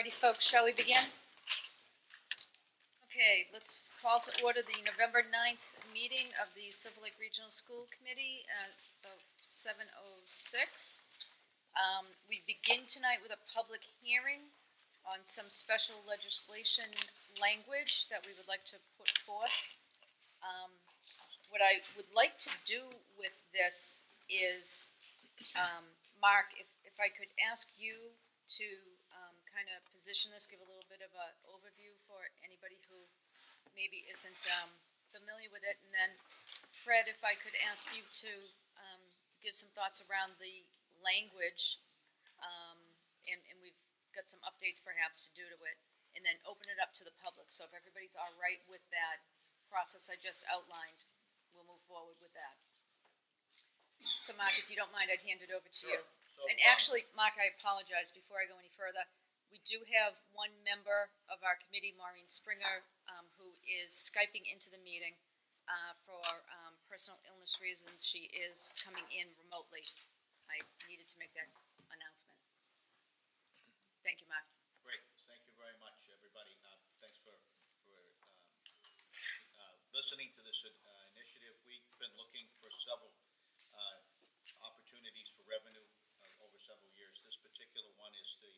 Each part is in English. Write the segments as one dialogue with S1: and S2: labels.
S1: Alrighty, folks, shall we begin? Okay, let's call to order the November 9th meeting of the Silver Lake Regional School Committee at 7:06. We begin tonight with a public hearing on some special legislation language that we would like to put forth. What I would like to do with this is, Mark, if I could ask you to kind of position this, give a little bit of an overview for anybody who maybe isn't familiar with it, and then Fred, if I could ask you to give some thoughts around the language, and we've got some updates perhaps to do to it, and then open it up to the public. So if everybody's all right with that process I just outlined, we'll move forward with that. So Mark, if you don't mind, I'd hand it over to you.
S2: So,
S1: And actually, Mark, I apologize before I go any further. We do have one member of our committee, Maureen Springer, who is Skyping into the meeting for personal illness reasons. She is coming in remotely. I needed to make that announcement. Thank you, Mark.
S2: Great. Thank you very much, everybody. Thanks for listening to this initiative. We've been looking for several opportunities for revenue over several years. This particular one is the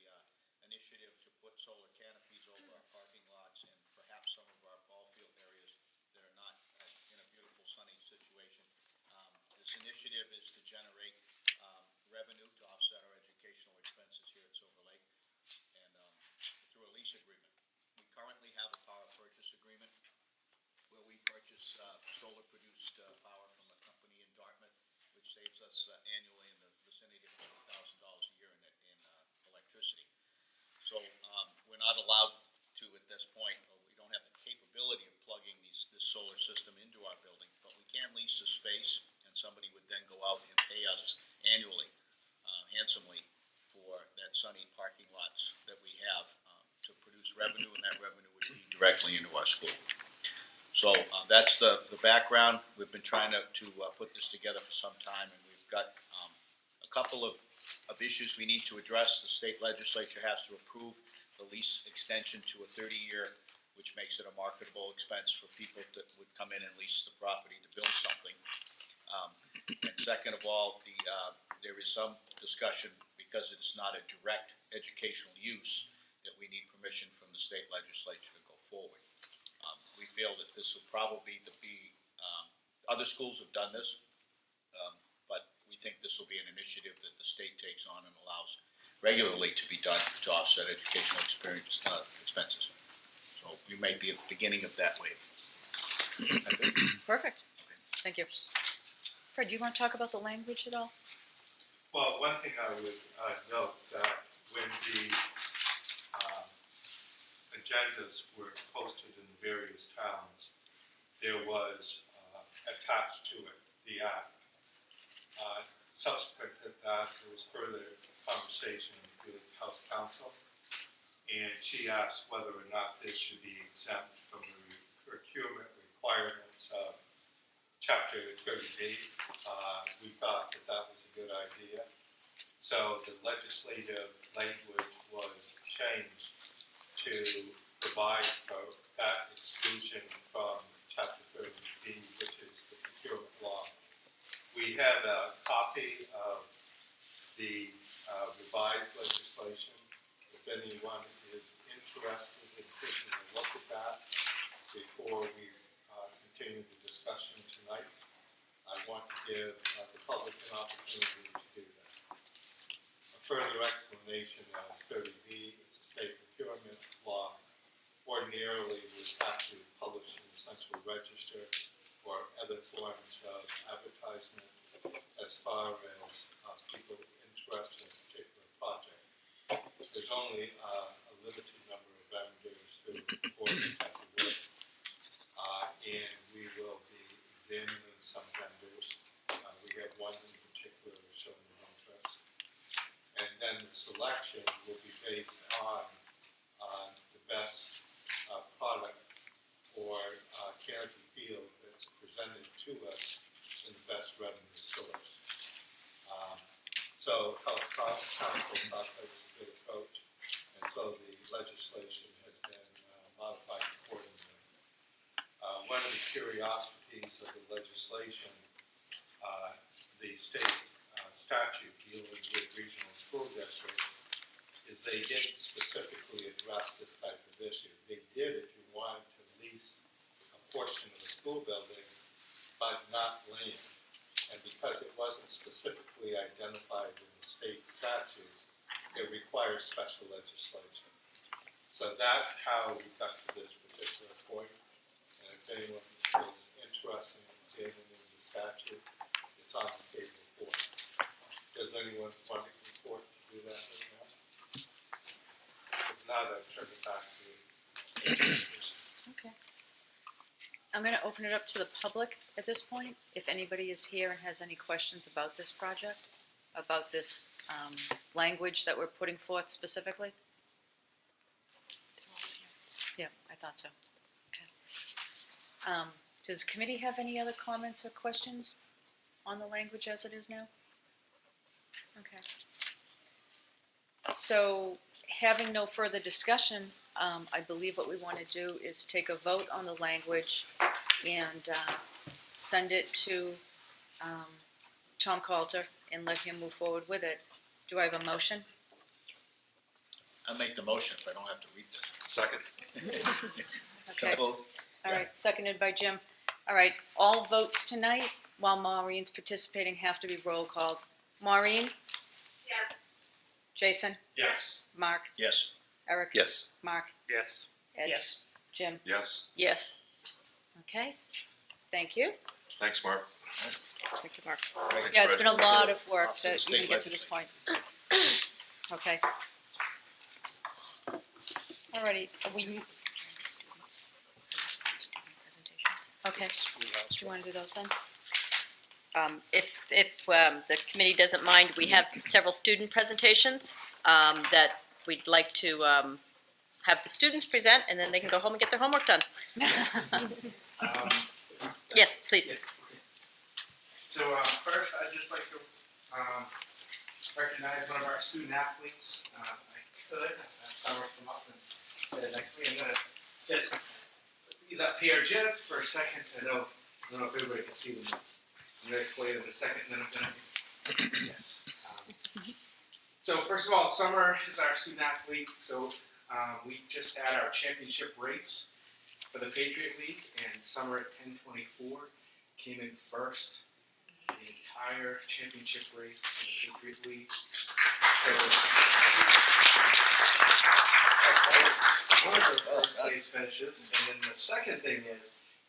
S2: initiative to put solar canopies over our parking lots and perhaps some of our ball field areas that are not in a beautiful sunny situation. This initiative is to generate revenue to offset our educational expenses here at Silver Lake and through a lease agreement. We currently have a power purchase agreement where we purchase solar produced power from a company in Dartmouth, which saves us annually in the vicinity of $1,000 a year in electricity. So we're not allowed to at this point, or we don't have the capability of plugging this solar system into our building, but we can lease the space, and somebody would then go out and pay us annually, handsomely, for that sunny parking lots that we have to produce revenue, and that revenue would feed directly into our school. So that's the background. We've been trying to put this together for some time, and we've got a couple of issues we need to address. The state legislature has to approve the lease extension to a 30-year, which makes it a marketable expense for people that would come in and lease the property to build something. And second of all, there is some discussion, because it's not a direct educational use, that we need permission from the state legislature to go forward. We feel that this will probably be, other schools have done this, but we think this will be an initiative that the state takes on and allows regularly to be done to offset educational expenses. So we may be at the beginning of that wave.
S1: Perfect. Thank you. Fred, do you want to talk about the language at all?
S3: Well, one thing I would note that when the agendas were posted in the various towns, there was attached to it the act. Subsequent to that, there was further conversation with House Counsel, and she asked whether or not this should be exempt from the procurement requirements of Chapter 30B. We thought that was a good idea. So the legislative language was changed to provide for that exclusion from Chapter 30B, which is the procurement law. We have a copy of the revised legislation. If anyone is interested in taking a look at that before we continue the discussion tonight, I want to give the public an opportunity to do that. A further explanation of 30B is the state procurement law. Ordinarily, we have to publish in the Central Register or other forms of advertisement as far as people interested in a particular project. There's only a limited number of vendors who afford this type of work, and we will be examining some vendors. We have one in particular who's shown an interest. And then the selection will be based on the best product or canopy field that's presented to us in the best revenue source. So House Counsel thought that was a good approach, and so so the legislation has been modified accordingly. One of the curiosities of the legislation, the state statute dealing with regional school districts, is they didn't specifically address this type of issue. They did if you wanted to lease a portion of a school building, but not land. And because it wasn't specifically identified in the state statute, it requires special legislation. So that's how we got to this particular point. And if anyone is interested in examining the statute, it's on the table for it. Does anyone want to report to do that right now? If not, I'll turn it back to you.
S1: Okay. I'm gonna open it up to the public at this point, if anybody is here and has any questions about this project, about this, language that we're putting forth specifically. Yeah, I thought so. Okay. Does the committee have any other comments or questions on the language as it is now? Okay. So, having no further discussion, I believe what we want to do is take a vote on the language and send it to Tom Coulter and let him move forward with it. Do I have a motion?
S2: I'll make the motion if I don't have to read this.
S4: Second.
S1: Okay.
S2: Simple.
S1: All right, seconded by Jim. All right, all votes tonight, while Maureen's participating, have to be roll called. Maureen?
S5: Yes.
S1: Jason?
S4: Yes.
S1: Mark?
S2: Yes.
S1: Eric?
S4: Yes.
S1: Mark?
S4: Yes.
S1: Ed?
S5: Yes.
S1: Jim?
S4: Yes.
S1: Yes. Okay, thank you.
S4: Thank you, Mark.
S1: Thank you, Mark.
S4: Thanks,
S1: Yeah, it's been a
S4: Fred.
S1: lot of work
S2: Up to
S1: to
S2: the
S1: even
S2: state
S1: get to this point. Okay. Alrighty, we. Okay, do you wanna do those then?
S5: If the committee doesn't mind, we have several student presentations that we'd like to have the students present, and then they can go home and get their homework done. Yes, please.
S6: So first, I'd just like to recognize one of our student athletes. If I could, Summer come up and sit next to me. I'm gonna just put these up here just for a second. I don't know if everybody can see them. I'm gonna explain them in a second, and then I'm gonna yes. So first of all, Summer is our student athlete. So we just had our championship race for the Patriot League, and Summer at 10:24 came in first in the entire championship race in the Patriot League. So one of her first place finishes, and then the second thing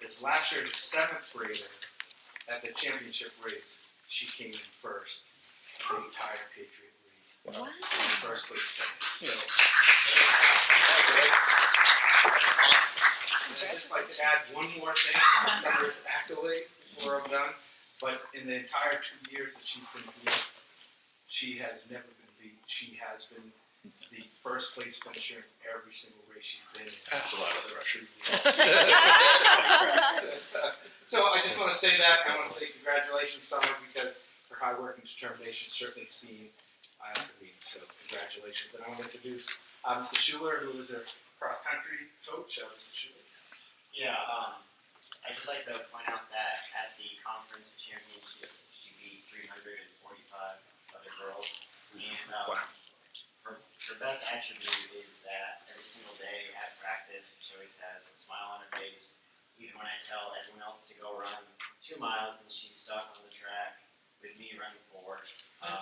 S6: is last year's seventh grader at the championship race, she came in first in the entire Patriot League.
S1: Wow.
S6: In the first place finish. So I'd just like to add one more thing to Summer's accolade before I'm done. But in the entire 2 years that she's been here, she has never been beat. She has been the first place finisher in every single race she's been in.
S4: That's a lot of pressure.
S6: So I just want to say that. I want to say congratulations, Summer, because her hard work and determination certainly seen athletes. So congratulations. And I want to introduce Mr. Schuler, who is a cross-country coach. Mr. Schuler.
S7: Yeah, I'd just like to point out that at the conference championship, she beat 345 other girls. And her best attribute is that every single day at practice, she always has a smile on her face. Even when I tell everyone else to go run 2 miles and she's stuck on the track with me running 4,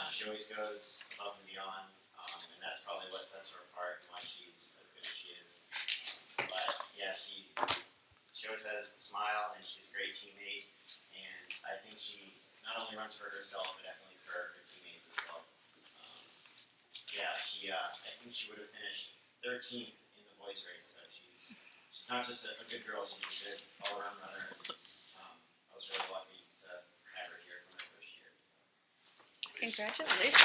S7: she always goes above and beyond. And that's probably what sets her apart and why she's as good as she is. But yeah, she always has a smile, and she's a great teammate, and I think she not only runs for herself, but definitely for her teammates as well. I think she would have finished 13th in the boys race, so she's not just a good girl, she's a good all-around runner, and I was really lucky to have her here for my first year.
S1: Congratulations.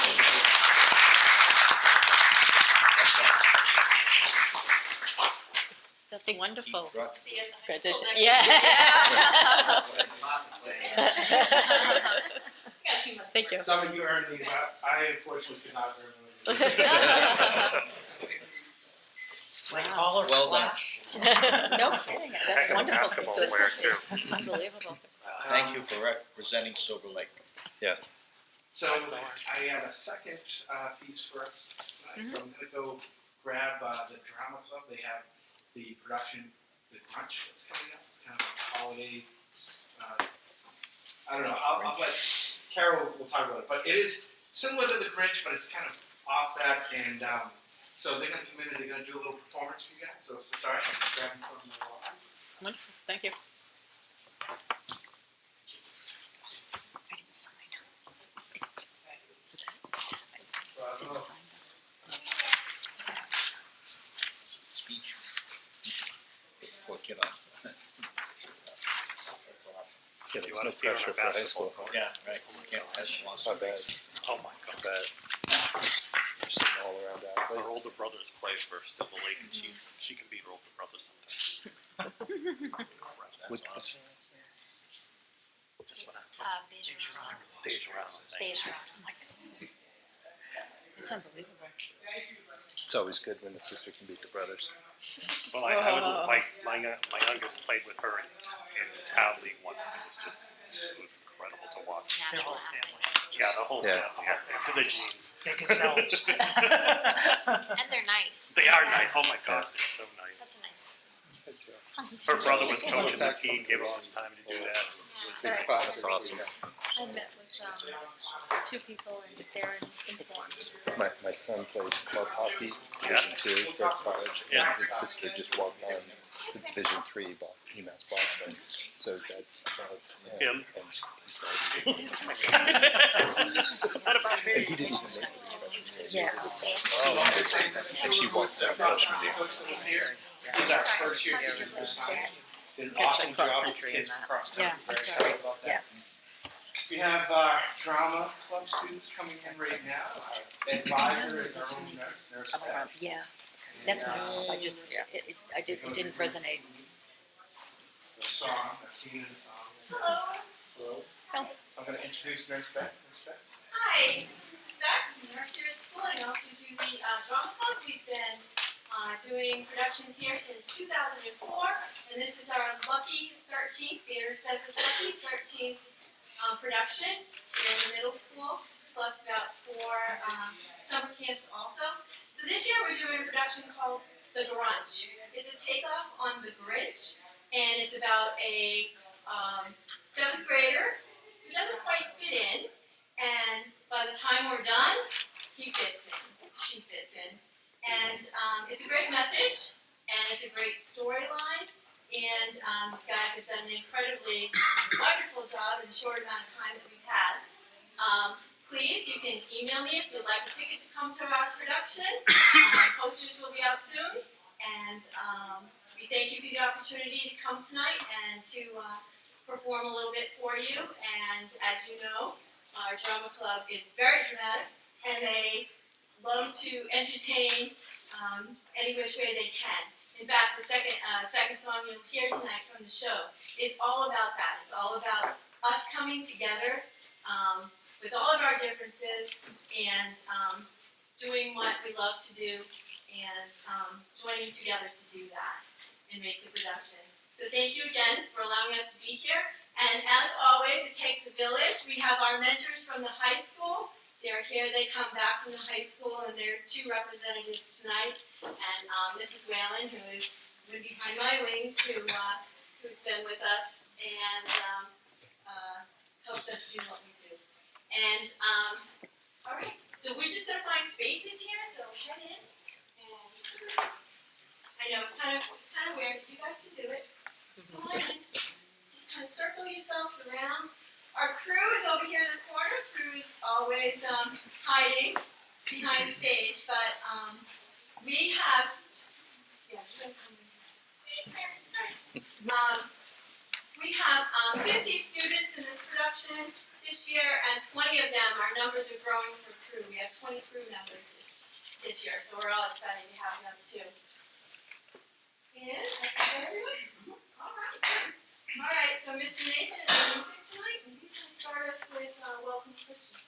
S1: That's wonderful.
S5: Congratulations. Yeah. Thank you.
S6: Some of you earned these. I unfortunately could not earn them.
S8: They call her
S2: Well done.
S8: Flash.
S1: No kidding, that's
S9: Heck of a
S1: wonderful
S9: basketball player,
S1: consistency, unbelievable.
S2: Thank you for representing Silver Lake.
S6: So I have a second piece for us tonight, so I'm gonna go grab the drama club. They have the production, the Grunch that's coming up. It's kind of a holiday. I don't know. I'll let Carol will talk about it, but it is similar to the Grinch, but it's kind of off that. And so they're gonna come in and they're gonna do a little performance for you guys. So if it's all right, I'll just grab them from the wall.
S5: Wonderful, thank you.
S1: I didn't sign.
S2: Speech. Poor kid on.
S9: Yeah, there's no pressure for high school.
S2: Yeah, right. Can't pass the loss.
S9: Not bad.
S8: Oh my God.
S9: Not bad. Just an all around athlete.
S8: Her older brothers play for Silver Lake, and she can beat her older brother sometimes.
S2: That's
S9: With-
S2: awesome.
S8: Just when I
S1: Bergeron.
S8: Bergeron, thank you.
S1: Oh my God. It's unbelievable.
S9: It's always good when the sister can beat the brothers.
S8: Well, I was my youngest played with her in town league once. It was incredible to watch.
S10: Their whole family.
S8: Yeah, the whole
S9: Yeah.
S8: family. Yeah, it's in the genes.
S10: They can sell it.
S11: And they're nice.
S8: They are nice.
S11: That's
S8: Oh my gosh, they're so nice.
S11: Such a nice.
S8: Her brother was coaching the team, gave us his time to do that. It was
S9: That's awesome.
S11: I met with two people and they're in
S9: My son plays club hockey, Division II, for college, and
S8: Yeah.
S9: his sister just walked on to Division III, UMass Boston. So that's about
S8: Him.
S9: And he said,
S8: What about me?
S9: and he didn't even make it.
S5: Yeah.
S9: And she walked out freshman year.
S6: Was here. This is our first year here with this time. Did an awesome
S5: cross
S6: job with
S5: country
S6: kids
S5: and that.
S6: cross country.
S1: Yeah, I'm
S6: Very
S1: sorry.
S6: excited about that.
S5: Yeah.
S6: We have our drama club students coming in right now. Our advisor is our own nurse Beth.
S1: Yeah, that's my fault, I just, it didn't resonate.
S6: The song, I've seen the song. Hello.
S1: Hello.
S6: I'm gonna introduce Nurse Beth. Nurse Beth.
S12: Hi, this is Beck, I'm a nurse here at school, and I also do the drama club. We've been doing productions here since 2004, and this is our lucky 13th, theater says it's lucky, 13th production here in the middle school, plus about 4 summer camps also. So this year we're doing a production called The Grunch. It's a takeoff on The Grinch, and it's about a 7th grader who doesn't quite fit in, and by the time we're done, he fits in, she fits in. And it's a great message, and it's a great storyline, and these guys have done an incredibly wonderful job in the short amount of time that we've had. Please, you can email me if you'd like a ticket to come to our production. Posters will be out soon, and we thank you for the opportunity to come tonight and to perform a little bit for you. And as you know, our drama club is very dramatic, and they love to entertain any which way they can. In fact, the second song you'll hear tonight from the show is all about that. It's all about us coming together with all of our differences and doing what we love to do and joining together to do that and make the production. So thank you again for allowing us to be here. And as always, it takes a village. We have our mentors from the high school. They're here, they come back from the high school, and there are 2 representatives tonight. And Mrs. Whalen, who is behind my wings, who's been with us and helps us do what we do. And all right, so we're just gonna find spaces here, so head in. And I know it's kind of weird, you guys can do it. Come on in. Just kind of circle yourselves around. Our crew is over here in the corner. Crew is always hiding behind stage, but we have. Yeah, we have 50 students in this production this year, and 20 of them. Our numbers are growing for crew. We have 20 crew members this year, so we're all excited to have them too. And everyone. All right, so Mr. Nathan is the music tonight, and he's going to start us with Welcome to Christmas.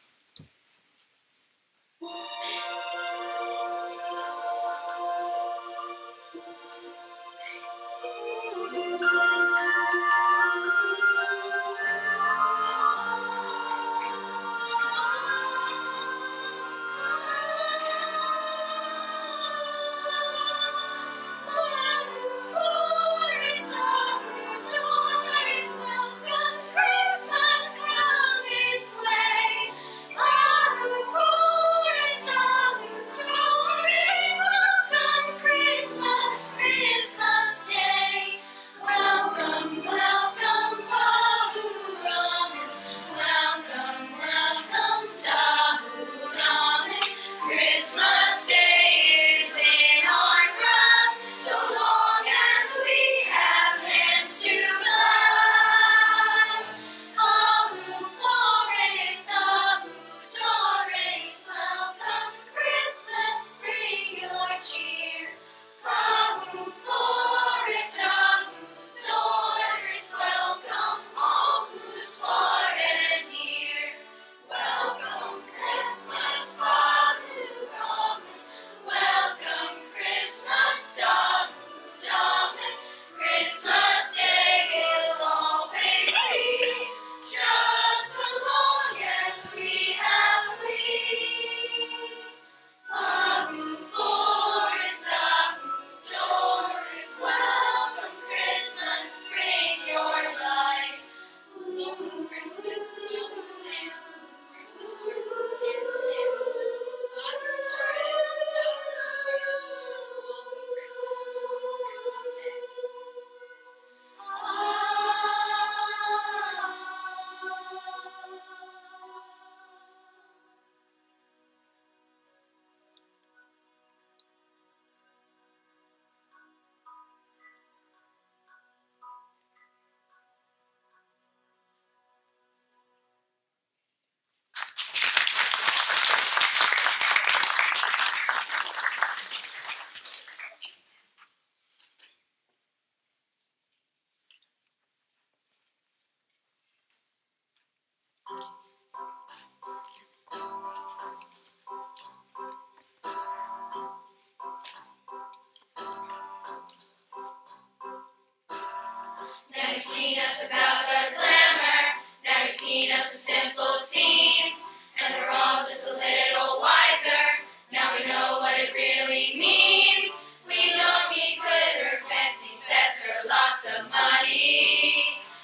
S12: you've seen us without the glamour, now you've seen us in simple scenes, and we're all just a little wiser. Now we know what it really means. We don't need glitter, fancy sets, or lots of money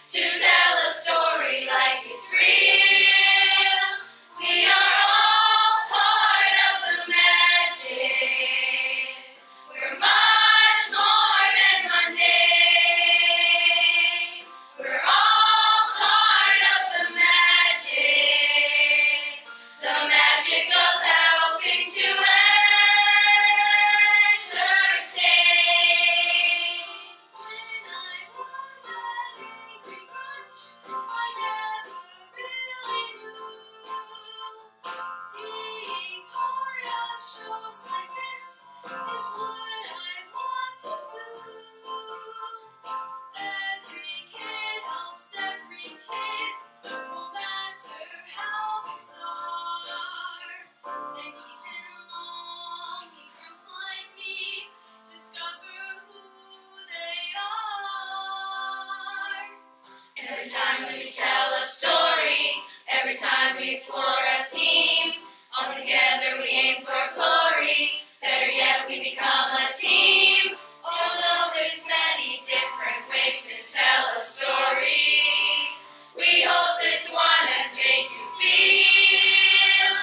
S12: to tell a story like it's real. We are all part of the magic. We're much more than mundane. We're all part of the magic of helping to entertain. When I was an angry grudge, I never really knew. Being part of shows like this is what I want to do. Every kid helps every kid, no matter how bizarre. And even longing groups like me discover who they are. Every time we tell a story, every time we explore a theme, all together we aim for glory. Better yet, we become a team. Although there's many different ways to tell a story, we hope this one has made you feel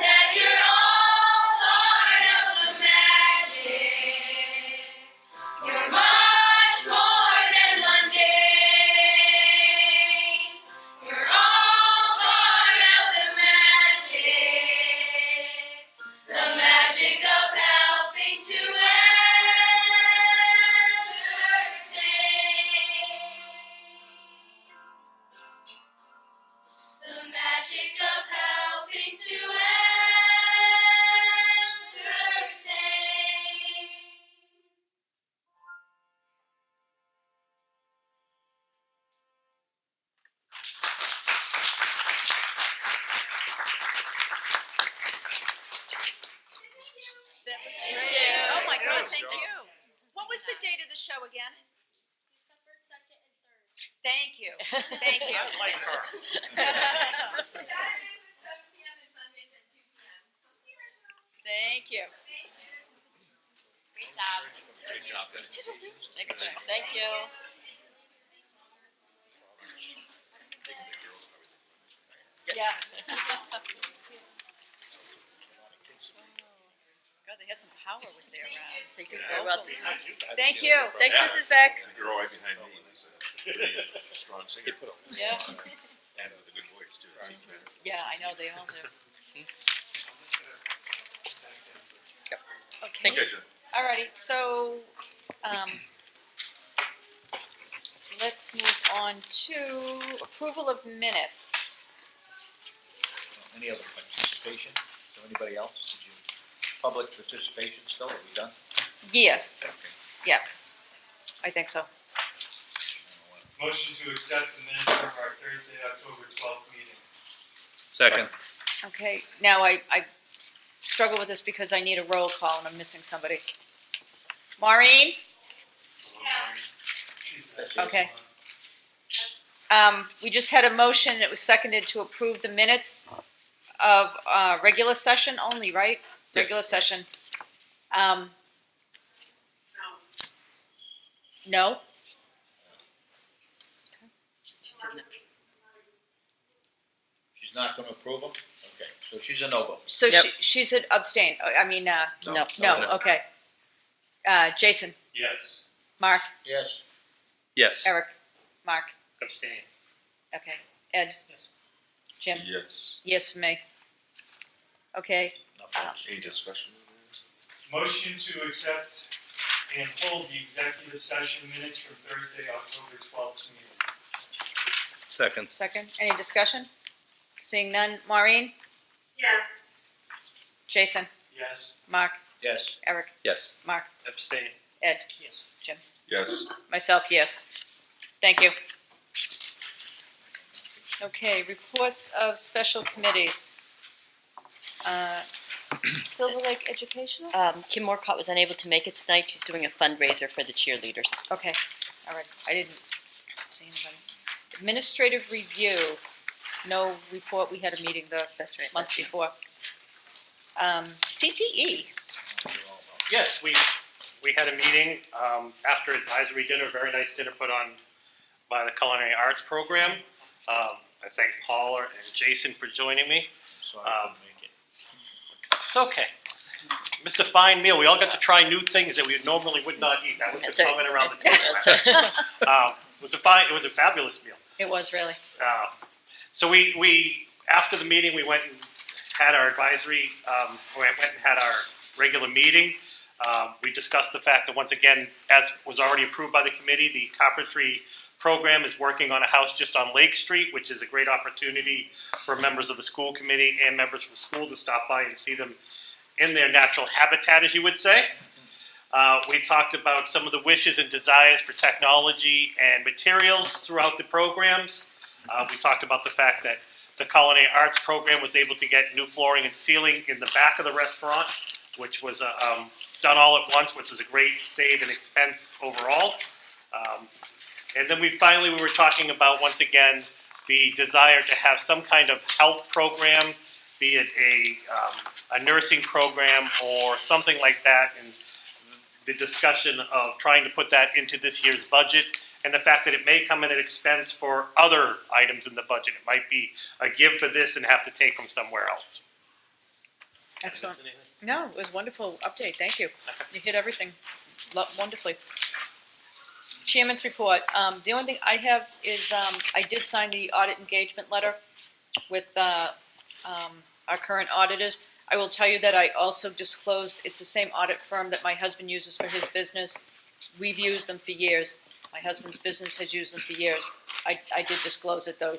S12: that you're all part of the magic. You're much more than mundane. You're all part of the magic of helping to entertain. The magic of helping to entertain.
S1: That was great. Oh my God, thank you. What was the date of the show again?
S11: December 2nd and 3rd.
S1: Thank you, thank you.
S8: I like her.
S12: Saturdays at 7 p.m. and Sundays at 2 p.m. Come see our show.
S1: Thank you.
S12: Thank you.
S11: Great job.
S4: Great job, guys.
S5: Thank you.
S1: Yeah. God, they had some power with their,
S5: They did very well.
S1: thank you.
S5: Thanks,
S8: Yeah.
S5: Mrs. Beck.
S4: The girl right behind me is a pretty strong singer.
S5: Yeah.
S4: And with a good voice, too. It seems that.
S1: Yeah, I know, they all do.
S5: Thank
S4: Okay, Jen.
S1: Alrighty, so, let's move on to approval of minutes.
S2: Any other participation? So anybody else? Did you, public participation still, are we done?
S1: Yes,
S2: Okay.
S1: yeah, I think so.
S3: Motion to accept the minutes from our Thursday, October 12th meeting.
S9: Second.
S1: Okay, now I struggle with this because I need a roll call and I'm missing somebody. Maureen? Okay. We just had a motion, it was seconded to approve the minutes of, regular session only, right?
S9: Yeah.
S1: Regular session. No?
S2: She's not gonna approve them? Okay, so she's a no vote.
S1: So
S5: Yep.
S1: she's an abstain, I mean,
S5: No.
S1: no, okay. Jason,
S8: Yes.
S1: Mark,
S2: Yes?
S9: Yes.
S1: Eric, Mark,
S8: Abstain.
S1: okay, Ed?
S8: Yes.
S1: Jim?
S4: Yes.
S1: Yes for me. Okay,
S2: Nothing.
S4: Any discussion?
S3: Motion to accept and hold the executive session minutes from Thursday, October 12th meeting.
S9: Second.
S1: second, any discussion? Seeing none, Maureen,
S12: Yes.
S1: Jason,
S3: Yes.
S1: Mark,
S2: Yes?
S1: Eric,
S9: Yes.
S1: Mark,
S8: Abstain.
S1: Ed,
S8: Yes.
S1: Jim,
S4: Yes.
S1: myself, yes. Thank you. Okay, reports of special committees. Silver Lake Educational?
S5: Kim Morcott was unable to make it tonight. She's doing a fundraiser for the cheerleaders.
S1: Okay, all right, I didn't See anybody? Administrative review, no report, we had a meeting the
S5: That's right.
S1: month before. CTE,
S8: Yes, we had a meeting, after advisory dinner, very nice dinner put on by the Culinary Arts Program. I thank Paula and Jason for joining me.
S2: Sorry I couldn't make it.
S8: It's okay. Mr. Fine meal, we all got to try new things that we normally would not eat. That was
S5: That's
S8: the
S5: right.
S8: comment around the table. It was a fabulous meal.
S1: it was really.
S8: So we after the meeting, we went and had our advisory, we went and had our regular meeting. We discussed the fact that once again, as was already approved by the committee, the carpentry program is working on a house just on Lake Street, which is a great opportunity for members of the school committee and members from school to stop by and see them in their natural habitat, as you would say. We talked about some of the wishes and desires for technology and materials throughout the programs. We talked about the fact that the Culinary Arts Program was able to get new flooring and ceiling in the back of the restaurant, which was done all at once, which is a great save and expense overall. And then we were talking about, once again, the desire to have some kind of health program, be it a nursing program or something like that, and the discussion of trying to put that into this year's budget, and the fact that it may come at an expense for other items in the budget. It might be a give for this and have to take from somewhere else.
S1: Excellent. No, it was a wonderful update, thank you. You hit everything wonderfully. Chairman's report, the only thing I have is, I did sign the audit engagement letter with, our current auditors. I will tell you that I also disclosed, it's the same audit firm that my husband uses for his business. We've used them for years. My husband's business has used them for years. I did disclose it though,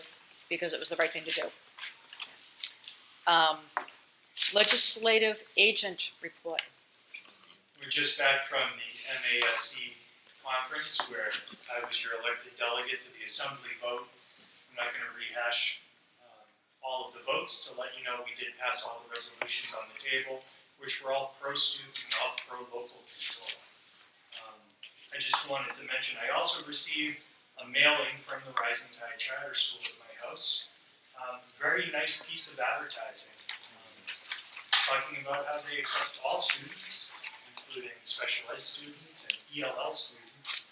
S1: because it was the right thing to do. Legislative agent report.
S10: We're just back from the MASC conference where I was your elected delegate to the assembly vote. I'm not going to rehash all of the votes to let you know we did pass all the resolutions on the table, which were all pro-student and all pro-local control. I just wanted to mention, I also received a mailing from the Rising Tide Charter School at my house. Very nice piece of advertising, talking about how they accept all students, including special ed students and ELL students.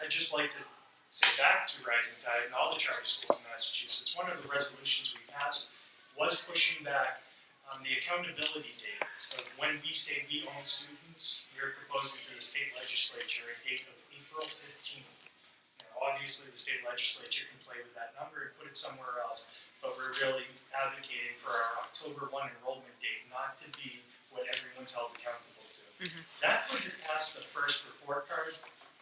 S10: I'd just like to say back to Rising Tide and all the charter schools in Massachusetts, one of the resolutions we passed was pushing back the accountability date of when we say we own students. We're proposing to the state legislature a date of April 15th. Now, obviously, the state legislature can play with that number and put it somewhere else, but we're really advocating for our October 1 enrollment date not to be what everyone's held accountable to. That puts it past the first report card,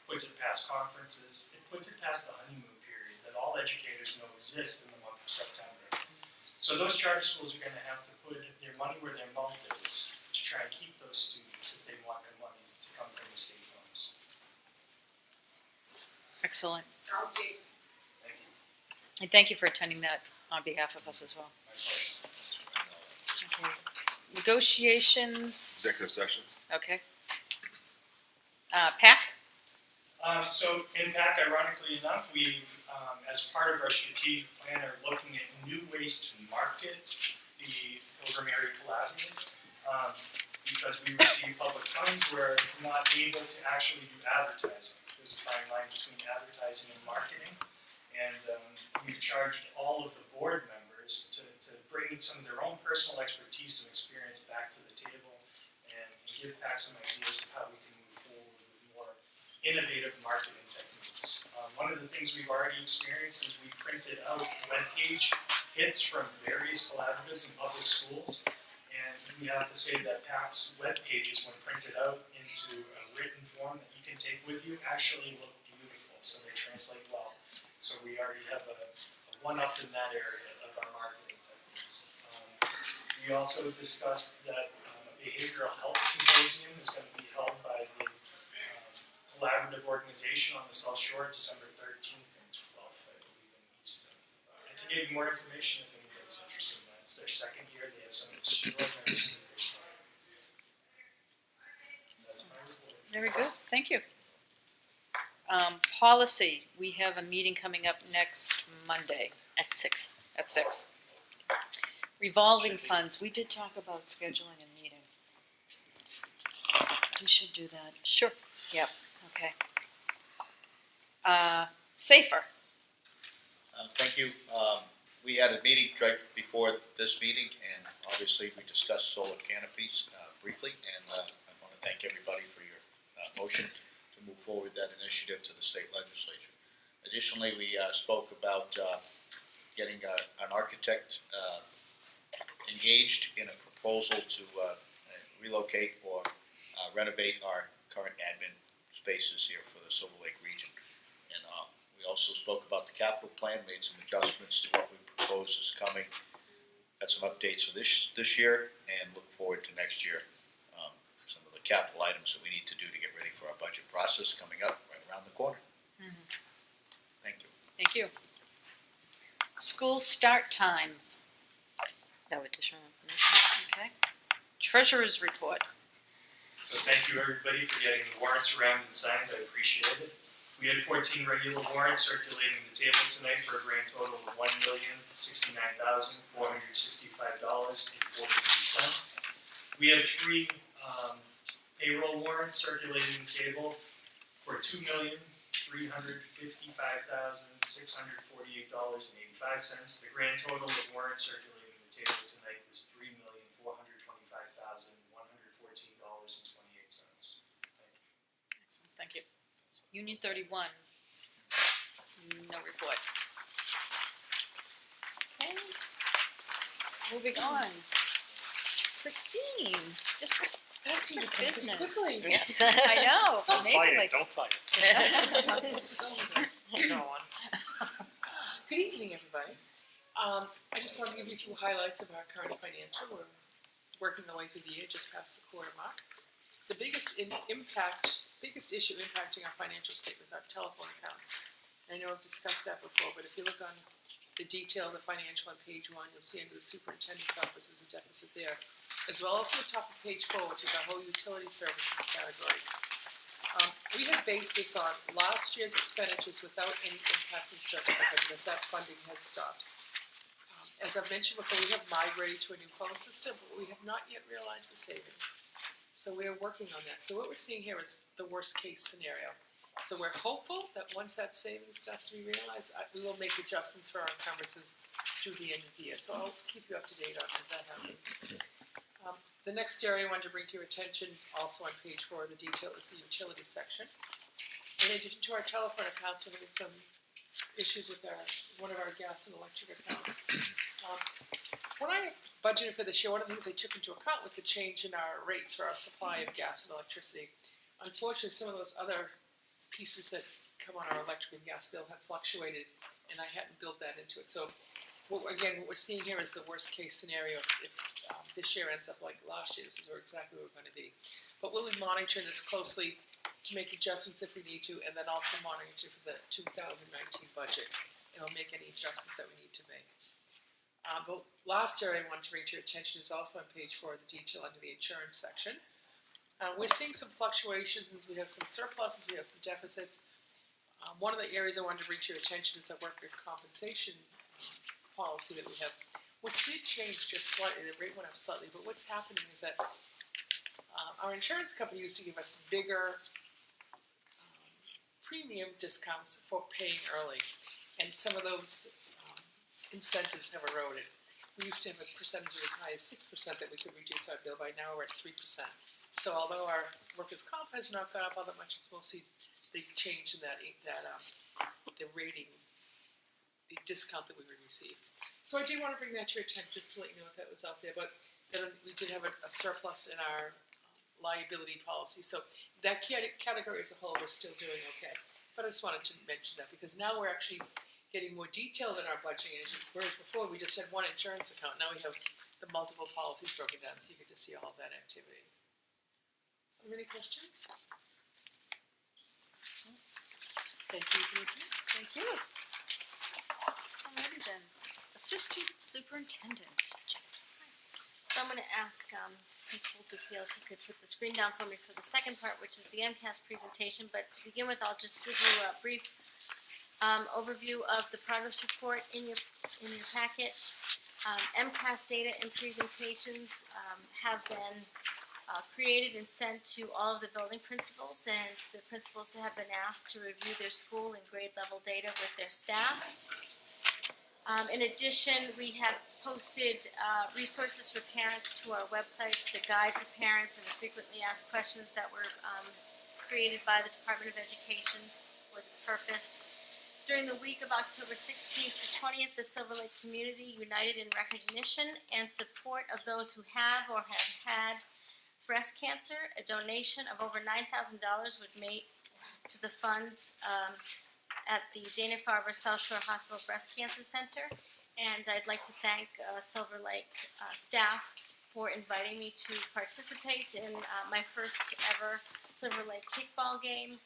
S10: puts it past conferences, it puts it past the honeymoon period that all educators know exists in the month of September. So those charter schools are going to have to put their money where their mouth is to try and keep those students if they want their money to come from the state funds.
S1: Excellent.
S10: Thank you.
S1: And thank you for attending that on behalf of us as well.
S10: My pleasure.
S1: Okay. Negotiations.
S4: Executive session.
S1: Okay. PAC?
S10: So in PAC, ironically enough, we've, as part of our strategic plan, are looking at new ways to market the Pilgrim Area Collaborative. Because we receive public funds, we're not able to actually do advertising. There's a fine line between advertising and marketing. And we've charged all of the board members to bring in some of their own personal expertise and experience back to the table and give back some ideas of how we can move forward with more innovative marketing techniques. One of the things we've already experienced is we printed out webpage hits from various collaboratives in public schools. And we have to say that PAC's web pages, when printed out into a written form that you can take with you, actually look beautiful. So they translate well. So we already have a one-up in that area of our marketing techniques. We also discussed that a behavioral health symposium is going to be held by the collaborative organization on the South Shore, December 13th and 12th, I believe, in Easton. I can give you more information if anybody's interested in that. It's their second year. They have some extraordinary speakers. That's my report.
S1: Very good, thank you. Policy, we have a meeting coming up next Monday
S5: At 6.
S1: at 6. Revolving funds, we did talk about scheduling a meeting. We should do that.
S5: Sure.
S1: Okay. Safer.
S2: Thank you. We had a meeting right before this meeting, and obviously we discussed solar canopies briefly, and I want to thank everybody for your motion to move forward that initiative to the state legislature. Additionally, we spoke about getting an architect engaged in a proposal to relocate or renovate our current admin spaces here for the Silver Lake region. And we also spoke about the capital plan, made some adjustments to what we propose is coming. Got some updates for this year, and look forward to next year. Some of the capital items that we need to do to get ready for our budget process coming up right around the corner. Thank you.
S1: Thank you. School start times.
S5: No additional information.
S1: Okay. Treasurer's report.
S10: So thank you everybody for getting the warrants around and signed, I appreciate it. We had 14 regular warrants circulating the table tonight for a grand total of $1,069,465.43. We had 3 payroll warrants circulating the table for $2,355,648.85. The grand total of warrants circulating the table tonight was $3,425,114.28.
S1: Excellent, thank you. Union 31, no report. Okay, moving on. Christine, this was business.
S5: Yes.
S1: I know, amazingly.
S8: Don't fight it.
S13: Good evening, everybody. I just want to give you a few highlights of our current financial. We're working our way through the year, just past the quarter mark. The biggest issue impacting our financial statements are telephone accounts. I know I've discussed that before, but if you look on the detail of the financial on page 1, you'll see under the superintendent's office is a deficit there, as well as on the top of page 4, which is our whole utility services category. We have based this on last year's expenditures without any impact in circuit breaker, because that funding has stopped. As I've mentioned before, we have migrated to a new phone system, but we have not yet realized the savings. So we are working on that. So what we're seeing here is the worst case scenario. So we're hopeful that once that savings starts to be realized, we will make adjustments for our encumbrances through the end of the year. So I'll keep you up to date on as that happens. The next area I wanted to bring to your attention is also on page 4 of the detail is the utility section. In addition to our telephone accounts, we're having some issues with one of our gas and electric accounts. When I budgeted for this year, one of the things I took into account was the change in our rates for our supply of gas and electricity. Unfortunately, some of those other pieces that come on our electric and gas bill have fluctuated, and I hadn't built that into it. So, what we're seeing here is the worst case scenario. If this year ends up like last year, this is exactly where we're going to be. But we'll be monitoring this closely to make adjustments if we need to, and then also monitoring it for the 2019 budget, and we'll make any adjustments that we need to make. The last area I wanted to bring to your attention is also on page 4 of the detail under the insurance section. We're seeing some fluctuations, and we have some surpluses, we have some deficits. One of the areas I wanted to bring to your attention is the worker compensation policy that we have, which did change just slightly. The rate went up slightly, but what's happening is that our insurance company used to give us bigger premium discounts for paying early, and some of those incentives have eroded. We used to have a percentage as high as 6% that we could reduce our bill by. Now we're at 3%. So although our workers' comp has not gone up all that much, it's mostly the change in the rating, the discount that we would receive. So I did want to bring that to your attention just to let you know if that was out there. But then we did have a surplus in our liability policy. So that category as a whole, we're still doing okay. But I just wanted to mention that because now we're actually getting more detailed in our budgeting, whereas before we just had one insurance account. Now we have the multiple policies broken down, so you get to see all of that activity. Are there any questions? Thank you for listening.
S1: Thank you. Alrighty then. Assistant Superintendent.
S11: So I'm gonna ask Principal Dupiel if he could put the screen down for me for the second part, which is the MCAS presentation. But to begin with, I'll just give you a brief overview of the progress report in your packet. MCAS data and presentations have been created and sent to all of the building principals, and the principals have been asked to review their school and grade level data with their staff. In addition, we have posted resources for parents to our websites, the guide for parents and the frequently asked questions that were created by the Department of Education for this purpose. During the week of October 16th to 20th, the Silver Lake community united in recognition and support of those who have or have had breast cancer. A donation of over $9,000 was made to the funds at the Dana-Farber South Shore Hospital Breast Cancer Center. And I'd like to thank Silver Lake staff for inviting me to participate in my first ever Silver Lake kickball game.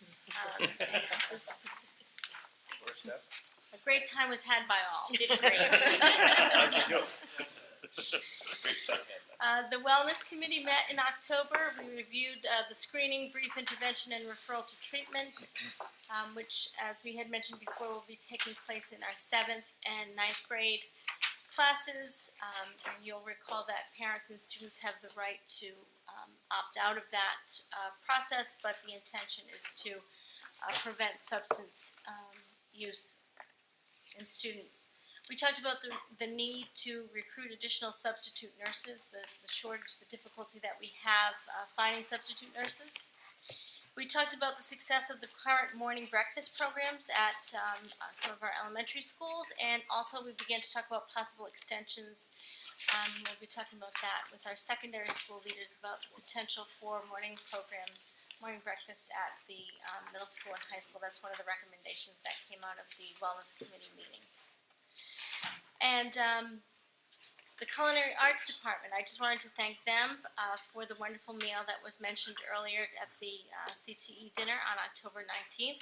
S11: It was a great time was had by all. You did great.
S4: How'd you do? Great time.
S11: The Wellness Committee met in October. We reviewed the screening, brief intervention, and referral to treatment, which, as we had mentioned before, will be taking place in our 7th and 9th grade classes. And you'll recall that parents and students have the right to opt out of that process, but the intention is to prevent substance use in students. We talked about the need to recruit additional substitute nurses, the shortage, the difficulty that we have finding substitute nurses. We talked about the success of the current morning breakfast programs at some of our elementary schools, and also we began to talk about possible extensions. We'll be talking about that with our secondary school leaders about the potential for morning programs, morning breakfast at the middle school and high school. That's one of the recommendations that came out of the Wellness Committee meeting. And the Culinary Arts Department, I just wanted to thank them for the wonderful meal that was mentioned earlier at the CTE dinner on October 19th.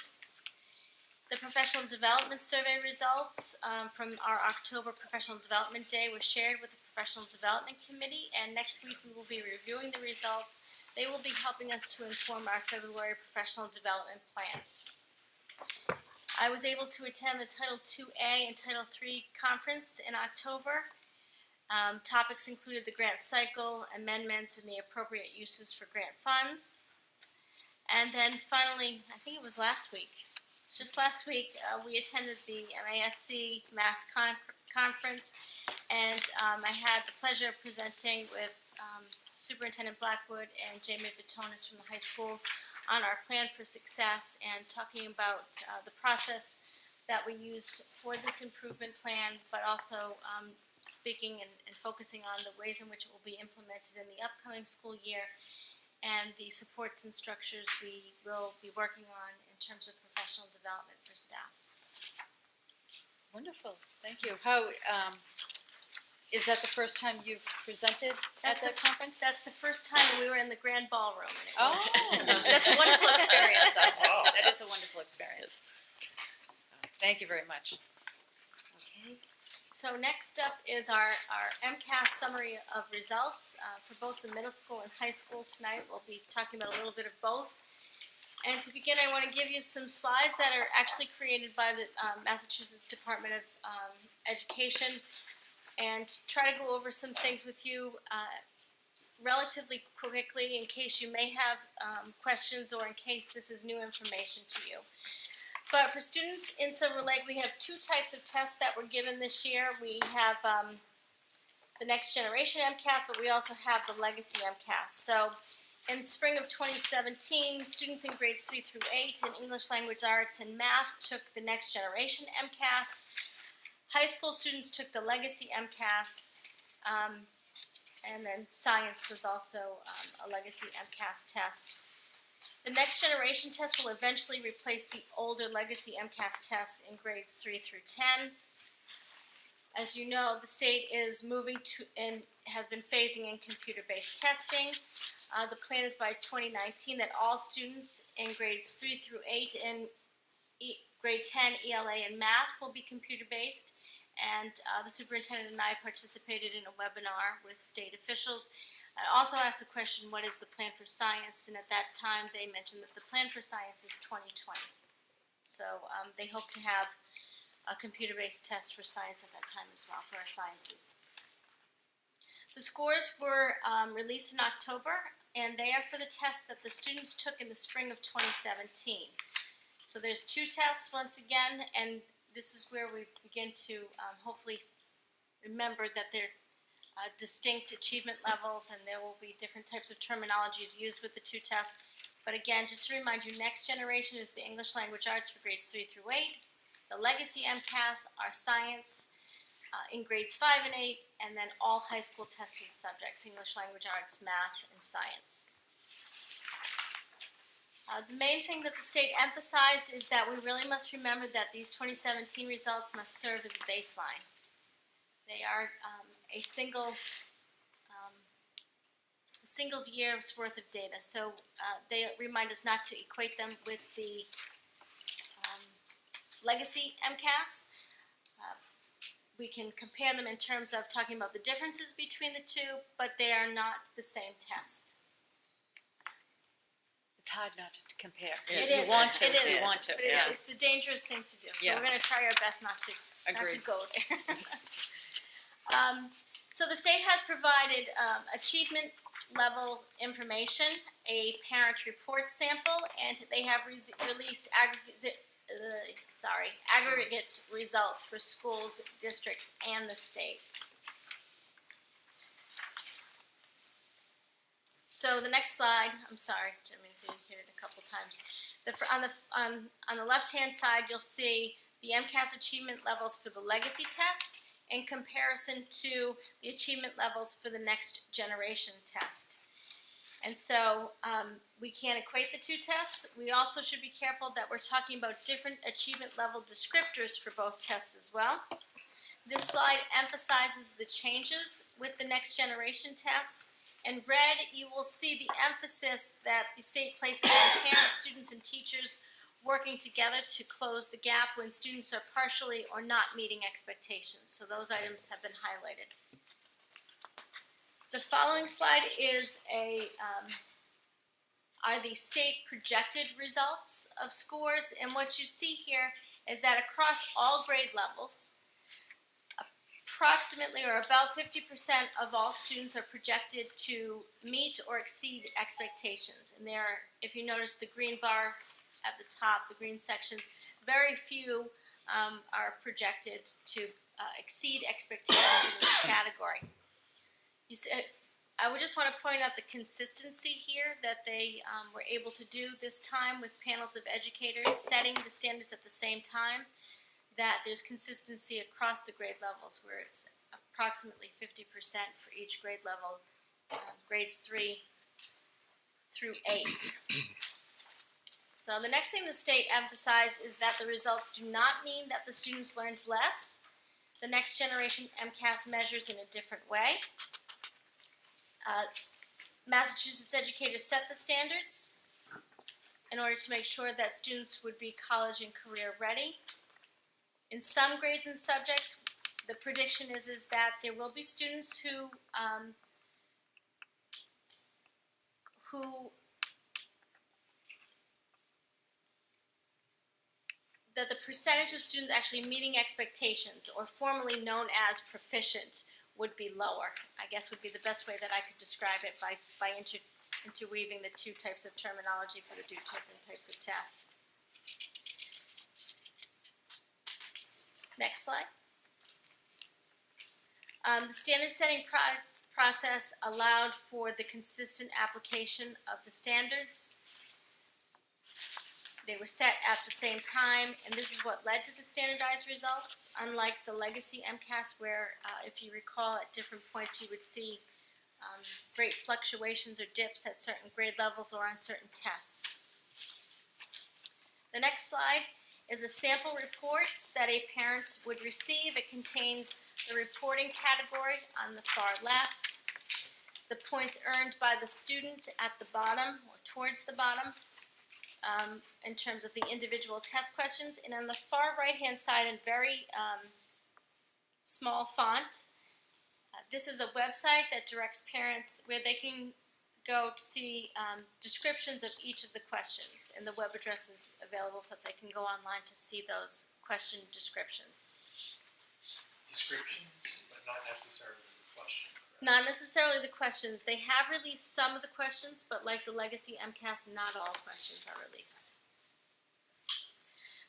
S11: The Professional Development Survey results from our October Professional Development Day were shared with the Professional Development Committee, and next week we will be reviewing the results. They will be helping us to inform our February professional development plans. I was able to attend the Title IIA and Title III conference in October. Topics included the grant cycle, amendments, and the appropriate uses for grant funds. And then finally, I think it was last week, just last week, we attended the MASC Mass Conference, and I had the pleasure of presenting with Superintendent Blackwood and Jamie Vitonis from the high school on our plan for success and talking about the process that we used for this improvement plan, but also speaking and focusing on the ways in which it will be implemented in the upcoming school year and the supports and structures we will be working on in terms of professional development for staff.
S14: Wonderful, thank you. How, is that the first time you've presented at that conference?
S11: That's the first time we were in the grand ballroom. And it was,
S14: That's a wonderful experience, though. Oh. That is a wonderful experience. Thank you very much.
S11: Okay. So next up is our MCAS summary of results for both the middle school and high school tonight. We'll be talking about a little bit of both. And to begin, I want to give you some slides that are actually created by the Massachusetts Department of Education and try to go over some things with you relatively quickly in case you may have questions or in case this is new information to you. But for students in Silver Lake, we have two types of tests that were given this year. We have the Next Generation MCAS, but we also have the Legacy MCAS. So in spring of 2017, students in grades 3 through 8 in English Language Arts and Math took the Next Generation MCAS. High school students took the Legacy MCAS, and then Science was also a Legacy MCAS test. The Next Generation test will eventually replace the older Legacy MCAS tests in grades 3 through 10. As you know, the state is moving to and has been phasing in computer-based testing. The plan is by 2019 that all students in grades 3 through 8 in grade 10 ELA and Math will be computer-based, and the superintendent and I participated in a webinar with state officials. I also asked the question, what is the plan for science? And at that time, they mentioned that the plan for science is 2020. So they hope to have a computer-based test for science at that time as well, for our sciences. The scores were released in October, and they are for the tests that the students took in the spring of 2017. So there's 2 tests once again, and this is where we begin to hopefully remember that they're distinct achievement levels, and there will be different types of terminologies used with the 2 tests. But again, just to remind you, next generation is the English Language Arts for grades 3 through 8, the legacy MCAS, our science in grades 5 and 8, and then all high school tested subjects, English Language Arts, math, and science. The main thing that the state emphasized is that we really must remember that these 2017 results must serve as a baseline. They are a singles year's worth of data, so they remind us not to equate them with the legacy MCAS. We can compare them in terms of talking about the differences between the 2, but they are not the same test.
S14: It's hard not to compare.
S11: It
S14: You
S11: is.
S14: want to.
S11: It is.
S14: You want to.
S11: But it's a dangerous thing to do. So
S14: Yeah.
S11: we're going to try our best not to
S14: Agreed.
S11: go there. So the state has provided achievement level information, a parent report sample, and they have released aggregate results for schools, districts, and the state. So the next slide, I'm sorry, Jimmy, if you hit it a couple times. On the left-hand side, you'll see the MCAS achievement levels for the legacy test in comparison to the achievement levels for the next generation test. And so we can't equate the 2 tests. We also should be careful that we're talking about different achievement level descriptors for both tests as well. This slide emphasizes the changes with the next generation test. In red, you will see the emphasis that the state places on parents, students, and teachers working together to close the gap when students are partially or not meeting expectations. So those items have been highlighted. The following slide is are the state projected results of scores, and what you see here is that across all grade levels, approximately or about 50% of all students are projected to meet or exceed expectations. And there, if you notice the green bars at the top, the green sections, very few are projected to exceed expectations in each category. You see, I would just want to point out the consistency here that they were able to do this time with panels of educators setting the standards at the same time, that there's consistency across the grade levels where it's approximately 50% for each grade level, grades 3 through 8. So the next thing the state emphasized is that the results do not mean that the students learned less. The next generation MCAS measures in a different way. Massachusetts educators set the standards in order to make sure that students would be college and career ready. In some grades and subjects, the prediction is that there will be students who that the percentage of students actually meeting expectations, or formally known as proficient, would be lower. I guess would be the best way that I could describe it by interweaving the 2 types of terminology for the 2 different types of tests. Next slide. The standard setting process allowed for the consistent application of the standards. They were set at the same time, and this is what led to the standardized results, unlike the legacy MCAS, where, if you recall, at different points you would see great fluctuations or dips at certain grade levels or on certain tests. The next slide is a sample report that a parent would receive. It contains the reporting category on the far left, the points earned by the student at the bottom or towards the bottom, in terms of the individual test questions, and on the far right-hand side, and very small font. This is a website that directs parents where they can go to see descriptions of each of the questions, and the web address is available so that they can go online to see those question descriptions.
S10: Descriptions, but not necessarily the question.
S11: Not necessarily the questions. They have released some of the questions, but like the Legacy MCAS, not all questions are released.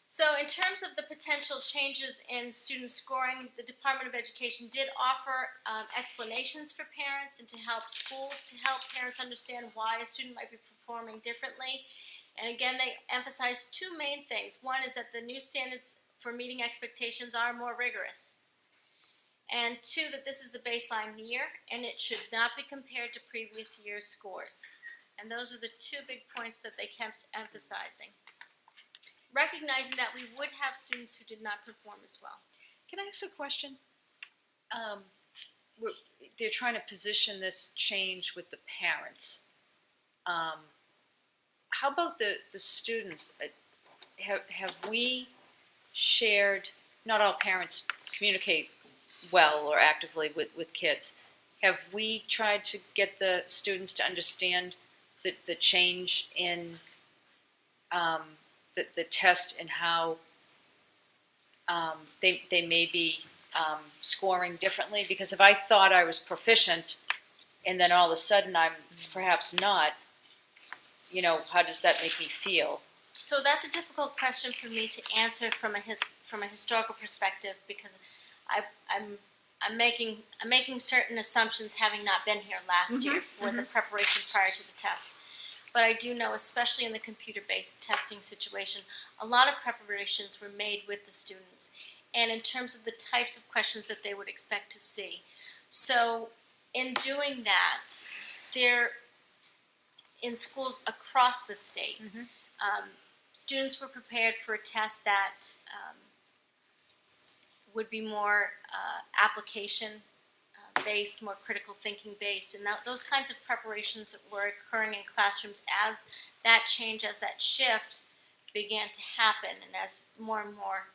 S11: So in terms of the potential changes in student scoring, the Department of Education did offer explanations for parents and to help schools, to help parents understand why a student might be performing differently. And again, they emphasized two main things. One is that the new standards for meeting expectations are more rigorous. And two, that this is a baseline year and it should not be compared to previous year's scores. And those are the two big points that they kept emphasizing, recognizing that we would have students who did not perform as well.
S1: Can I ask a question? They're trying to position this change with the parents. How about the students? Have we shared, not all parents communicate well or actively with kids. Have we tried to get the students to understand the change in the test and how they may be scoring differently? Because if I thought I was proficient and then all of a sudden I'm perhaps not, how does that make me feel?
S11: So that's a difficult question for me to answer from a historical perspective, because I'm making certain assumptions, having not been here last year for the preparation prior to the test. But I do know, especially in the computer-based testing situation, a lot of preparations were made with the students, and in terms of the types of questions that they would expect to see. So in doing that, in schools across the state, students were prepared for a test that would be more application-based, more critical thinking-based, and those kinds of preparations were occurring in classrooms as that change, as that shift began to happen, and as more and more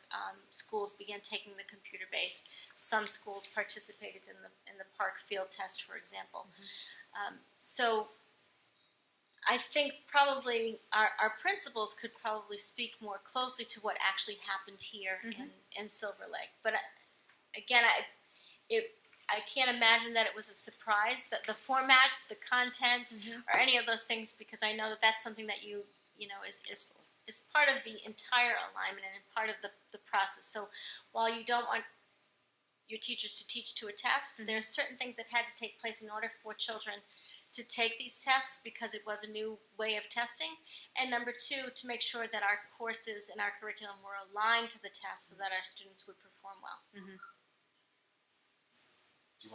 S11: schools began taking the computer-based. Some schools participated in the park field test, for example. So I think probably our principals could probably speak more closely to what actually happened here in Silver Lake. But again, I can't imagine that it was a surprise, that the formats, the content, or any of those things, because I know that that's something that is part of the entire alignment and part of the process. So while you don't want your teachers to teach to a test, there are certain things that had to take place in order for children to take these tests, because it was a new way of testing, and number two, to make sure that our courses and our curriculum were aligned to the test so that our students would perform well.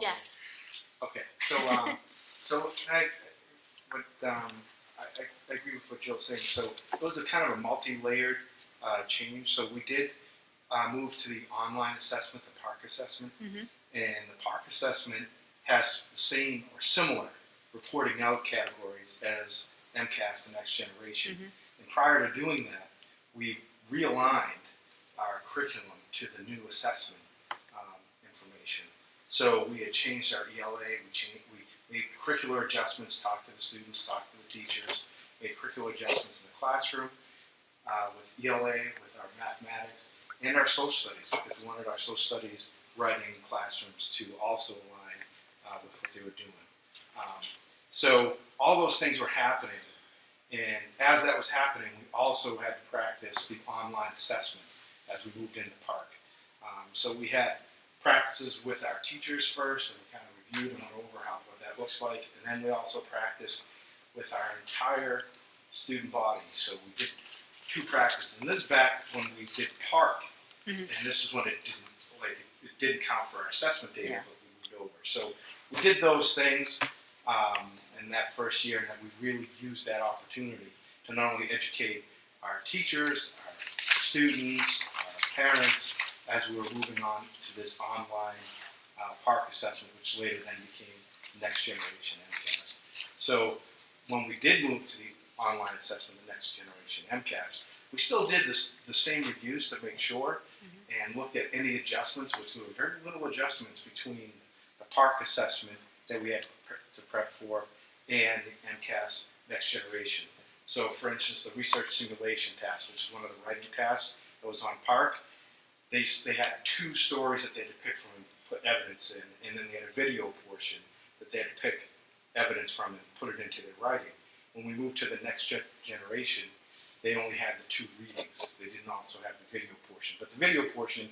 S11: Yes.
S6: Okay, so I agree with what Jill's saying. So it was a kind of a multi-layered change. So we did move to the online assessment, the PARC assessment, and the PARC assessment has the same or similar reporting out categories as MCAS, the next generation. And prior to doing that, we've realigned our curriculum to the new assessment information. So we had changed our ELA, we made curricular adjustments, talked to the students, talked to the teachers, made curricular adjustments in the classroom with ELA, with our mathematics, and our social studies, because we wanted our social studies writing classrooms to also align with what they were doing. So all those things were happening, and as that was happening, we also had to practice the online assessment as we moved into PARC. So we had practices with our teachers first, and we kind of reviewed and went over what that looks like, and then we also practiced with our entire student body. So we did 2 practices, and this is back when we did PARC, and this is when it didn't count for our assessment data, but we moved over. So we did those things in that first year, and then we really used that opportunity to not only educate our teachers, our students, our parents, as we were moving on to this online PARC assessment, which later then became Next Generation MCAS. So when we did move to the online assessment, the Next Generation MCAS, We still did the same reviews to make sure, and looked at any adjustments, which there were very little adjustments between the park assessment that we had to prep for and the MCAS Next Generation. So for instance, the research simulation task, which is one of the writing tasks that was on park, they had 2 stories that they had to pick from and put evidence in, and then they had a video portion that they had to pick evidence from and put it into their writing. When we moved to the Next Generation, they only had the 2 readings. They didn't also have the video portion. But the video portion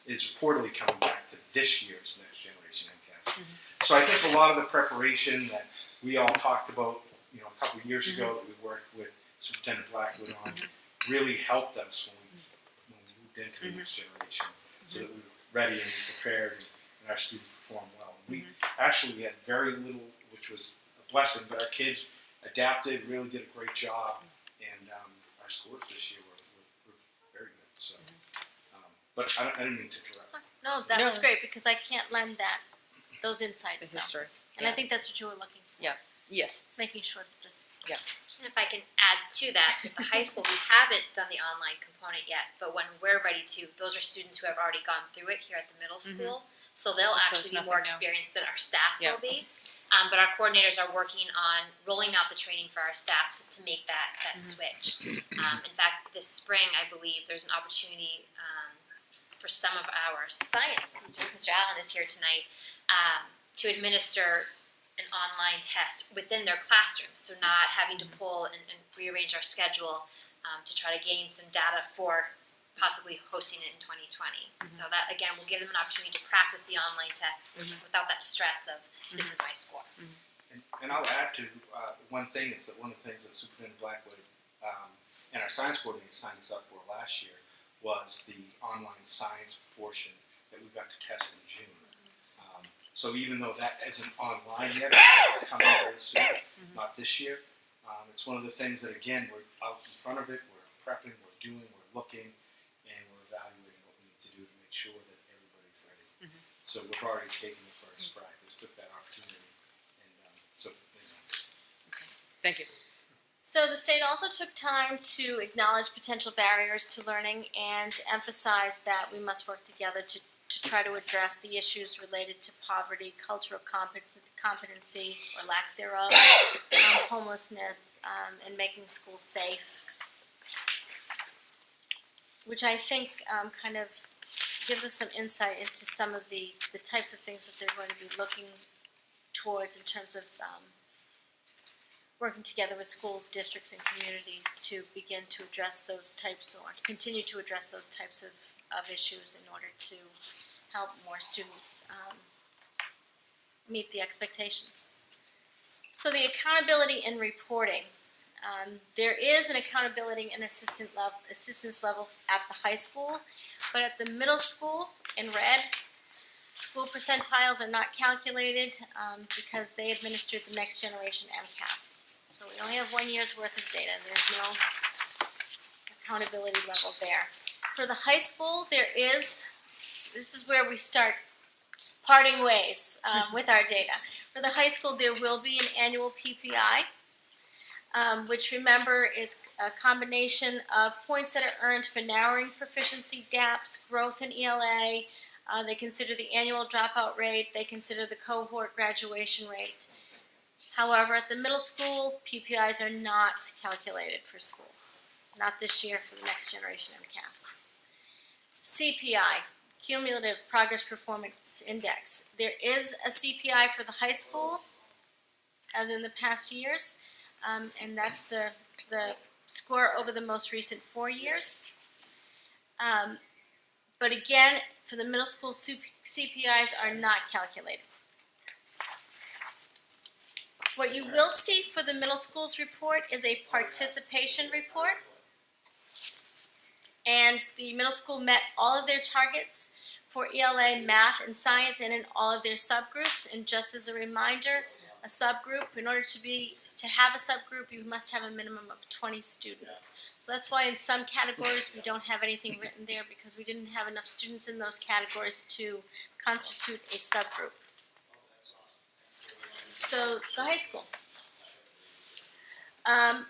S6: is reportedly coming back to this year's Next Generation MCAS. So I think a lot of the preparation that we all talked about, a couple of years ago that we worked with Superintendent Blackwood on, really helped us when we moved into the Next Generation, so that we were ready and prepared, and our students performed well. We had very little, which was a blessing, but our kids adapted, really did a great job, and our scores this year were very good. So, but I didn't mean to interrupt.
S11: No, that was great, because I can't lend those insights.
S14: The history.
S11: And I think that's what you were looking for.
S14: Yeah. Yes.
S11: Making sure that this.
S15: And if I can add to that, with the high school, we haven't done the online component yet, but when we're ready to, those are students who have already gone through it here at the middle school, so they'll
S14: So it's
S15: actually be
S14: nothing
S15: more
S14: new.
S15: experienced than our staff
S14: Yeah.
S15: will be. But our coordinators are working on rolling out the training for our staff to make that switch. In fact, this spring, I believe, there's an opportunity for some of our science teachers, Mr. Allen is here tonight, to administer an online test within their classroom, so not having to pull and rearrange our schedule to try to gain some data for possibly hosting it in 2020. So that, again, will give them an opportunity to practice the online test without that stress of, this is my score.
S6: And I'll add to one thing is that one of the things that Superintendent Blackwood and our science coordinator signed us up for last year was the online science portion that we got to test in June. So even though that isn't online yet, it's coming very soon, not this year, it's one of the things that, again, we're out in front of it, we're prepping, we're doing, we're looking, and we're evaluating what we need to do to make sure that everybody's ready. So we've already taken the first practice, took that opportunity, and
S14: Thank you.
S11: So the state also took time to acknowledge potential barriers to learning and emphasize that we must work together to try to address the issues related to poverty, cultural competency or lack thereof, homelessness, and making schools safe, which I think kind of gives us some insight into some of the types of things that they're going to be looking towards in terms of working together with schools, districts, and communities to begin to address those types, or continue to address those types of issues in order to help more students meet the expectations. So the accountability and reporting. There is an accountability and assistance level at the high school, but at the middle school, in red, school percentiles are not calculated because they administered the Next Generation MCAS. So we only have 1 year's worth of data. There's no accountability level there. For the high school, this is where we start parting ways with our data. For the high school, there will be an annual PPI, which, remember, is a combination of points that are earned for narrowing proficiency gaps, growth in ELA. They consider the annual dropout rate. They consider the cohort graduation rate. However, at the middle school, PPIs are not calculated for schools. Not this year for the Next Generation MCAS. CPI, Cumulative Progress Performance Index. There is a CPI for the high school, as in the past years, and that's the score over the most recent 4 years. But again, for the middle school, CPIs are not calculated. What you will see for the middle school's report is a participation report. And the middle school met all of their targets for ELA, math, and science, and in all of their subgroups. And just as a reminder, a subgroup, in order to have a subgroup, you must have a minimum of 20 students. So that's why in some categories we don't have anything written there, because we didn't have enough students in those categories to constitute a subgroup. So the high school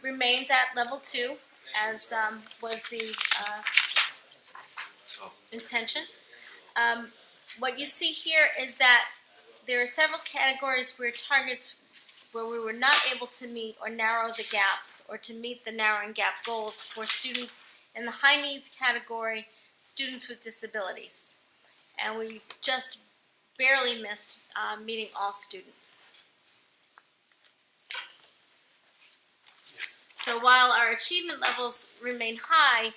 S11: remains at level 2. as was the intention. What you see here is that there are several categories where targets where we were not able to meet or narrow the gaps or to meet the narrowing gap goals for students in the high needs category, students with disabilities. And we just barely missed meeting all students. So while our achievement levels remain high,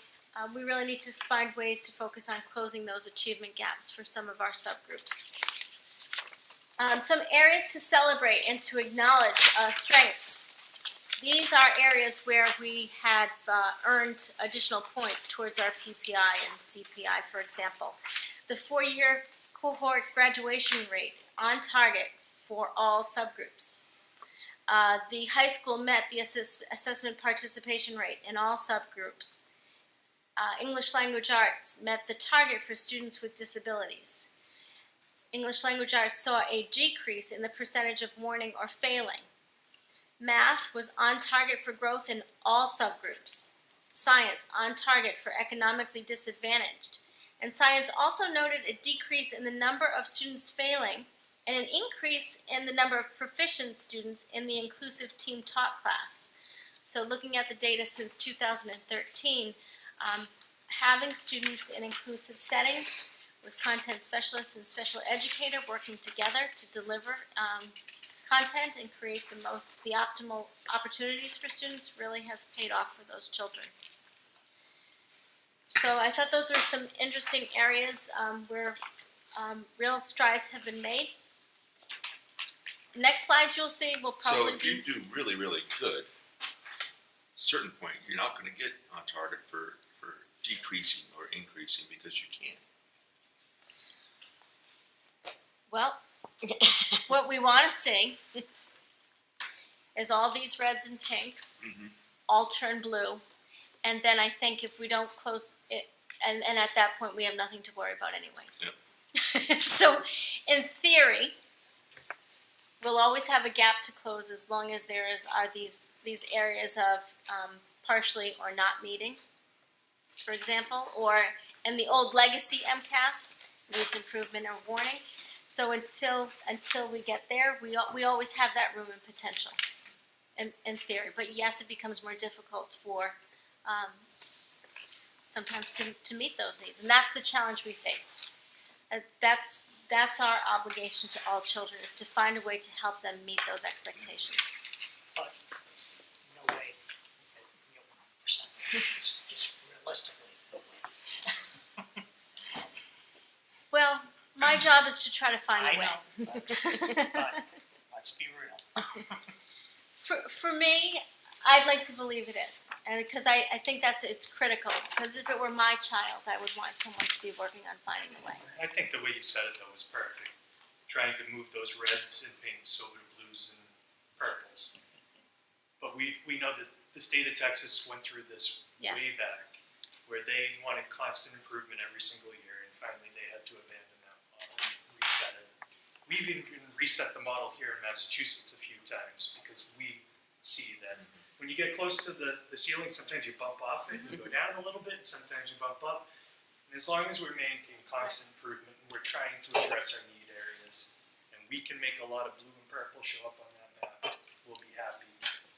S11: we really need to find ways to focus on closing those achievement gaps for some of our subgroups. Some areas to celebrate and to acknowledge strengths. These are areas where we have earned additional points towards our PPI and CPI, for example. The 4-year cohort graduation rate on target for all subgroups. The high school met the assessment participation rate in all subgroups. English language arts met the target for students with disabilities. English language arts saw a decrease in the percentage of warning or failing. Math was on target for growth in all subgroups. Science on target for economically disadvantaged. And science also noted a decrease in the number of students failing and an increase in the number of proficient students in the inclusive team taught class. So looking at the data since 2013, having students in inclusive settings with content specialists and special educator working together to deliver content and create the optimal opportunities for students really has paid off for those children. So I thought those were some interesting areas where real strides have been made. Next slides you'll see will probably
S4: So if you do really, really good, certain point, you're not gonna get on target for decreasing or increasing because you can't.
S11: Well, what we want to see is all these reds and pinks all turn blue, and then I think if we don't close it, and at that point we have nothing to worry about anyways.
S4: Yep.
S11: So, in theory, we'll always have a gap to close as long as there are these areas of partially or not meeting, for example, or in the old legacy MCAS needs improvement or warning. So until we get there, we always have that room and potential, in theory. But yes, it becomes more difficult for sometimes to meet those needs, and that's the challenge we face. That's our obligation to all children, is to find a way to help them meet those expectations.
S16: But there's no way that you'll 100%. Just realistically, no way.
S11: Well, my job is to try to find a way.
S16: I know, but let's be real.
S11: For me, I'd like to believe it is, and because I think it's critical. Because if it were my child, I would want someone to be working on finding a way.
S10: I think the way you said it though was perfect. Trying to move those reds and pinks over to blues and purples. But we know that the state of Texas went through this way
S11: Yes.
S10: back, where they wanted constant improvement every single year, and finally they had to abandon that model, reset it. We've even reset the model here in Massachusetts a few times because we see that when you get close to the ceiling, sometimes you bump off it, you go down a little bit, sometimes you bump up. And as long as we're making constant improvement and we're trying to address our need areas, and we can make a lot of blue and purple show up on that map, we'll be happy.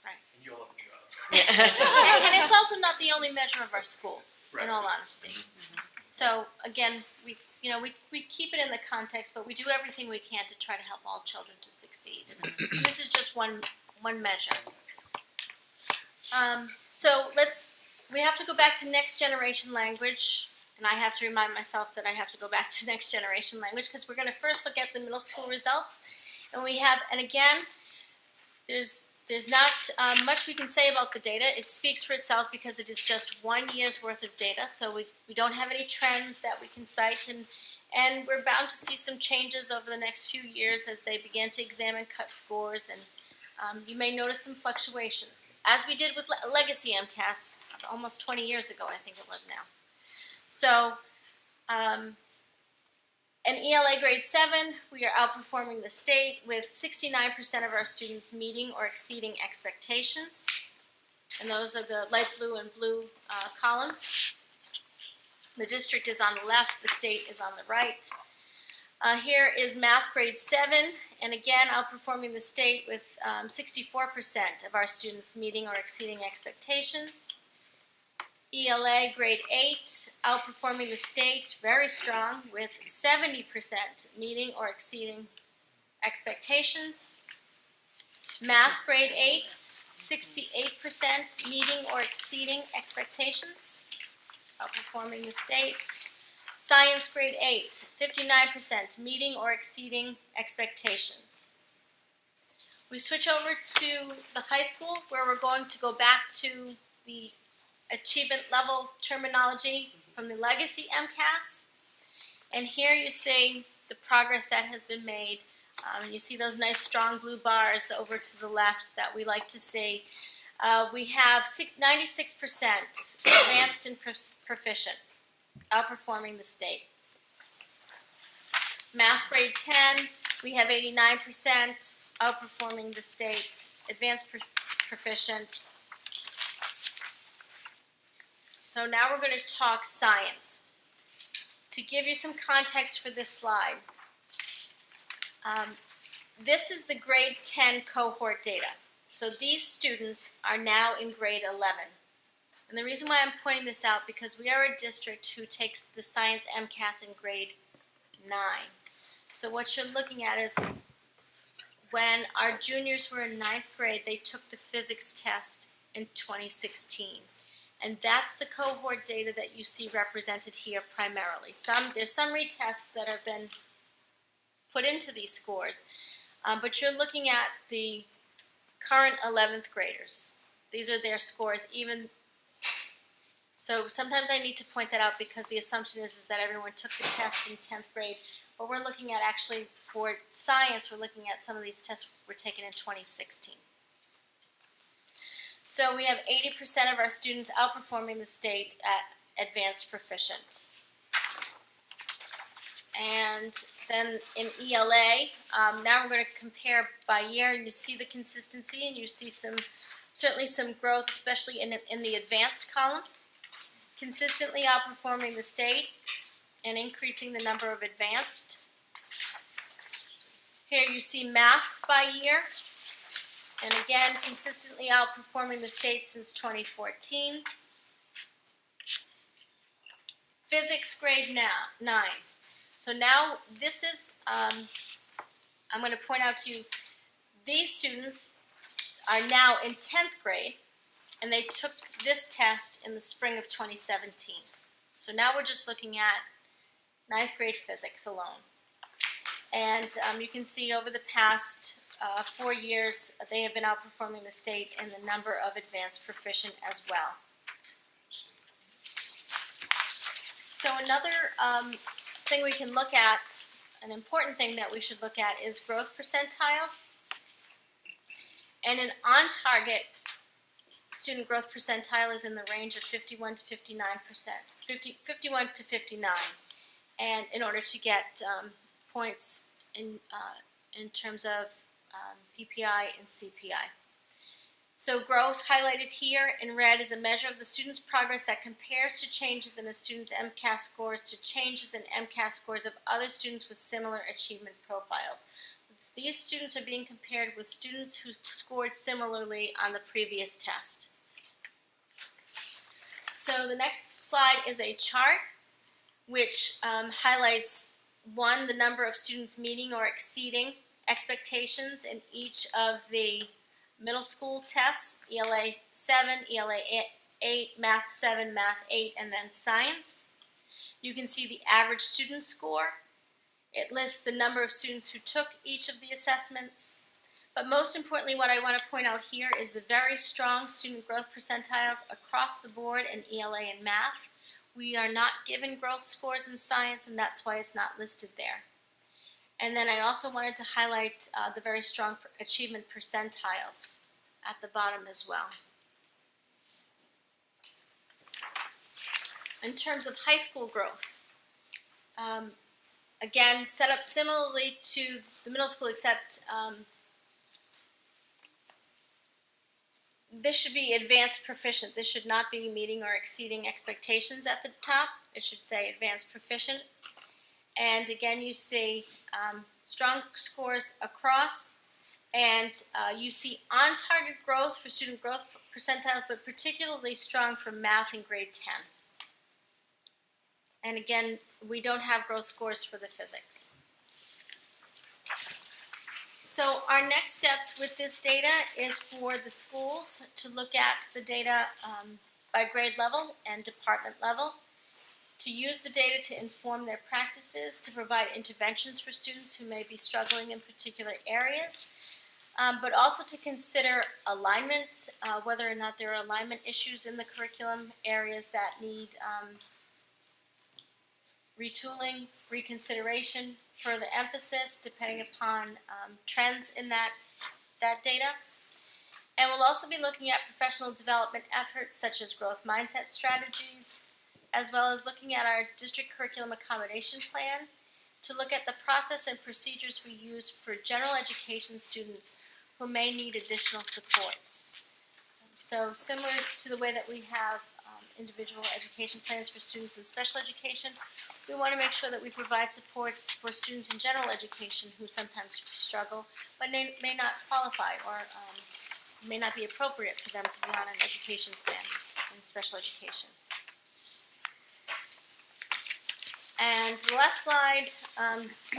S11: Right.
S10: And you'll have a job.
S11: And it's also not the only measure of our schools,
S10: Right.
S11: in all honesty. So again, we keep it in the context, but we do everything we can to try to help all children to succeed. And this is just one measure. So we have to go back to next generation language, and I have to remind myself that I have to go back to next generation language because we're going to first look at the middle school results, and again, there's not much we can say about the data. It speaks for itself because it is just 1 year's worth of data, so we don't have any trends that we can cite, and we're bound to see some changes over the next few years as they begin to examine cut scores, and you may notice some fluctuations, as we did with Legacy MCAS almost 20 years ago, I think it was now. So, in ELA grade 7, we are outperforming the state with 69% of our students meeting or exceeding expectations. and those are the light blue and blue columns. The district is on the left, the state is on the right. Here is math grade 7, and again, outperforming the state with 64% of our students meeting or exceeding expectations. ELA grade 8, outperforming the state, very strong, with 70% meeting or exceeding expectations. Math grade 8, 68% meeting or exceeding expectations, outperforming the state. Science grade 8, 59% meeting or exceeding expectations. We switch over to the high school, where we're going to go back to the achievement level terminology from the legacy MCAS. And here you see the progress that has been made. You see those nice strong blue bars over to the left that we like to see. We have 96% advanced and proficient, outperforming the state. Math grade 10, we have 89%, outperforming the state. Advanced proficient. So now we're going to talk science. To give you some context for this slide, this is the grade 10 cohort data. So these students are now in grade 11. And the reason why I'm pointing this out, because we are a district who takes the science MCAS in grade 9. So what you're looking at is when our juniors were in 9th grade, they took the physics test in 2016. And that's the cohort data that you see represented here primarily. There's some retests that have been put into these scores, but you're looking at the current 11th graders. These are their scores. So sometimes I need to point that out because the assumption is that everyone took the test in 10th grade. But we're looking at actually, for science, we're looking at some of these tests were taken in 2016. So we have 80% of our students outperforming the state at advanced proficient. And then in ELA, now we're going to compare by year, and you see the consistency, and you see certainly some growth, especially in the advanced column, consistently outperforming the state and increasing the number of advanced. Here you see math by year, and again, consistently outperforming the state since 2014. Physics grade 9. So now this is, I'm going to point out to you, these students are now in 10th grade, and they took this test in the spring of 2017. So now we're just looking at 9th grade physics alone. And you can see over the past 4 years, they have been outperforming the state in the number of advanced proficient as well. So another thing we can look at, an important thing that we should look at, is growth percentiles. And an on-target student growth percentile is in the range of 51 to 59%, 51 to 59, and in order to get points in terms of PPI and CPI. So growth highlighted here in red is a measure of the student's progress that compares to changes in a student's MCAS scores to changes in MCAS scores of other students with similar achievement profiles. These students are being compared with students who scored similarly on the previous test. So the next slide is a chart which highlights, one, the number of students meeting or exceeding expectations in each of the middle school tests, ELA 7, ELA 8, Math 7, Math 8, and then Science. You can see the average student score. It lists the number of students who took each of the assessments. But most importantly, what I want to point out here is the very strong student growth percentiles across the board in ELA and Math. We are not given growth scores in Science, and that's why it's not listed there. And then I also wanted to highlight the very strong achievement percentiles at the bottom as well. In terms of high school growth, again, set up similarly to the middle school, except this should be advanced proficient. This should not be meeting or exceeding expectations at the top. It should say advanced proficient. And again, you see strong scores across, and you see on-target growth for student growth percentiles, but particularly strong for math in grade 10. And again, we don't have growth scores for the physics. So our next steps with this data is for the schools to look at the data by grade level and department level, to use the data to inform their practices, to provide interventions for students who may be struggling in particular areas, but also to consider alignment, whether or not there are alignment issues in the curriculum, areas that need retooling, reconsideration, further emphasis, depending upon trends in that data. And we'll also be looking at professional development efforts such as growth mindset strategies, as well as looking at our district curriculum accommodation plan to look at the process and procedures we use for general education students who may need additional supports. So similar to the way that we have individual education plans for students in special education, we want to make sure that we provide supports for students in general education who sometimes struggle but may not qualify or may not be appropriate for them to be on an education plan in special education. And the last slide,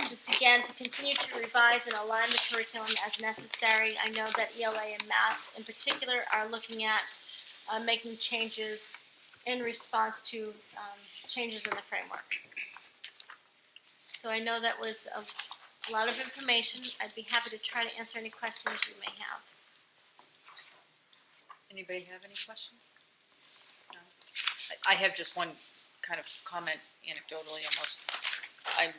S11: just again to continue to revise and align the curriculum as necessary. I know that ELA and math in particular are looking at making changes in response to changes in the frameworks. So I know that was a lot of information. I'd be happy to try to answer any questions you may have.
S14: Anybody have any questions? No. I have just one kind of comment, anecdotally almost. I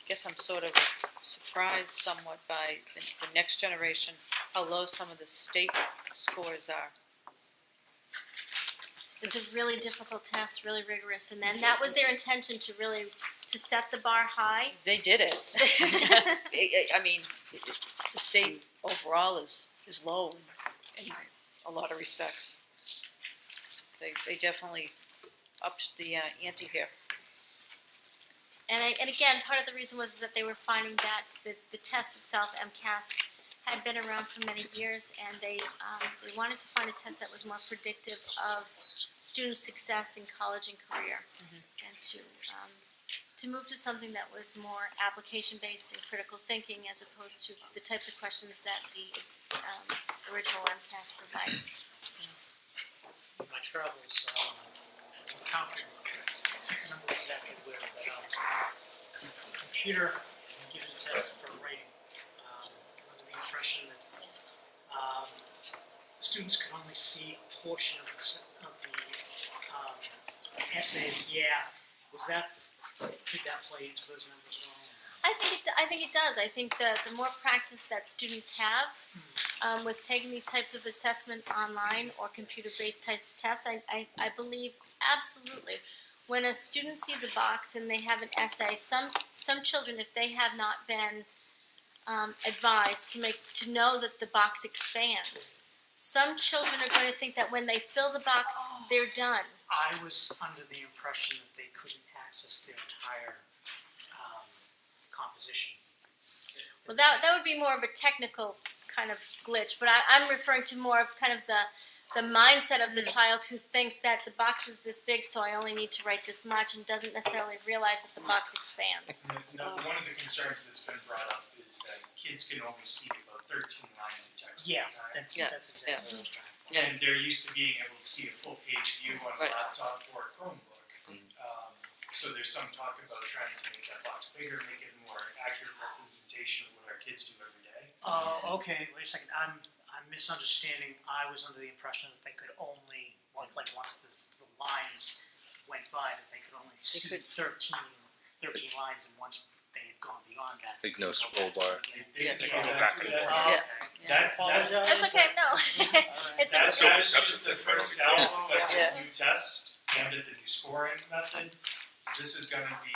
S14: guess I'm sort of surprised somewhat by the next generation, how low some of the state scores are.
S11: It's a really difficult test, really rigorous, and then that was their intention to set the bar high.
S14: They did it. I mean, the state overall is low in a lot of respects. They definitely upped the ante here.
S11: And again, part of the reason was that they were finding that the test itself, MCAS, had been around for many years, and they wanted to find a test that was more predictive of student success in college and career, and to move to something that was more application-based and critical thinking as opposed to the types of questions that the original MCAS provided.
S16: In my travels, encountered, I can't remember exactly where, but a computer gives a test for writing. Under the impression that students could only see a portion of the essays. Yeah, did that play into those numbers at all?
S11: I think it does. I think the more practice that students have with taking these types of assessment online or computer-based types of tests, I believe absolutely. When a student sees a box and they have an essay, some children, if they have not been advised to know that the box expands, some children are going to think that when they fill the box, they're done.
S16: I was under the impression that they couldn't access their entire composition.
S11: Well, that would be more of a technical kind of glitch, but I'm referring to more of kind of the mindset of the child who thinks that the box is this big, so I only need to write this much, and doesn't necessarily realize that the box expands.
S10: One of the concerns that's been brought up is that kids can only see about 13 lines of text
S16: Yeah,
S10: at a time.
S16: that's exactly what I was trying to.
S10: And they're used to being able to see a full page view on a laptop or a Chromebook. So there's some talk about trying to make that box bigger, make it a more accurate representation of what our kids do every day.
S16: Okay, wait a second, I'm misunderstanding. I was under the impression that they could only, like once the lines went by, that they could only see 13 lines, and once they had gone beyond that.
S9: Big no scroll bar.
S11: That's okay. No, it's
S10: That is just the first salvo of this new test and of the new scoring method. This is going to be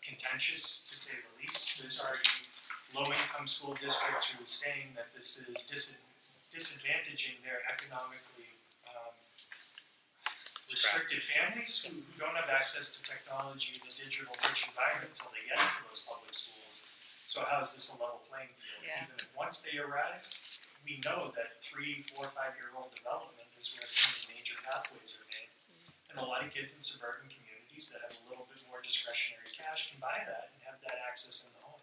S10: contentious, to say the least. There's already low-income school district who is saying that this is disadvantaging their economically restricted families who don't have access to technology in a digital rich environment until they get into those public schools. So how is this a level playing field?
S14: Yeah.
S10: Even if once they arrive, we know that 3, 4, 5-year-old development is where some of the major pathways are made. And a lot of kids in suburban communities that have a little bit more discretionary cash can buy that and have that access in the home.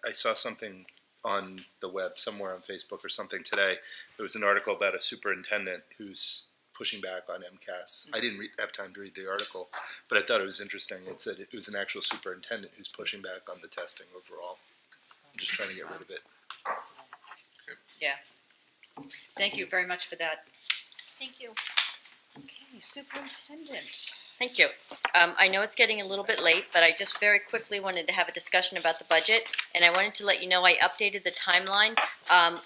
S9: I saw something on the web somewhere on Facebook or something today. There was an article about a superintendent who's pushing back on MCAS. I didn't have time to read the article, but I thought it was interesting. It said it was an actual superintendent who's pushing back on the testing overall. I'm just trying to get rid of it.
S14: Yeah. Thank you very much for that.
S11: Thank you.
S14: Okay, superintendent.
S5: Thank you. I know it's getting a little bit late, but I just very quickly wanted to have a discussion about the budget, and I wanted to let you know I updated the timeline.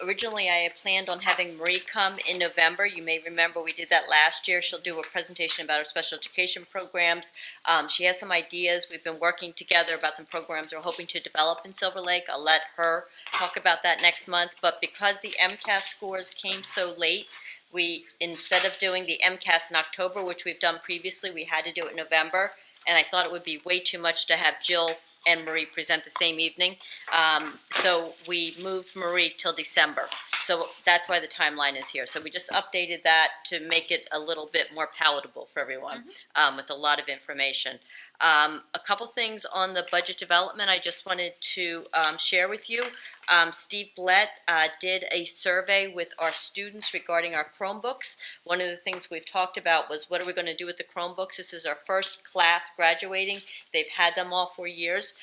S5: Originally, I had planned on having Marie come in November. You may remember we did that last year. She'll do a presentation about our special education programs. She has some ideas. We've been working together about some programs we're hoping to develop in Silver Lake. I'll let her talk about that next month, but because the MCAS scores came so late, we, instead of doing the MCAS in October, which we've done previously, we had to do it in November, and I thought it would be way too much to have Jill and Marie present the same evening. So we moved Marie till December. So that's why the timeline is here. So we just updated that to make it a little bit more palatable for everyone, with a lot of information. A couple things on the budget development I just wanted to share with you. Steve Blett did a survey with our students regarding our Chromebooks. One of the things we've talked about was what are we going to do with the Chromebooks? This is our first class graduating. They've had them all for years.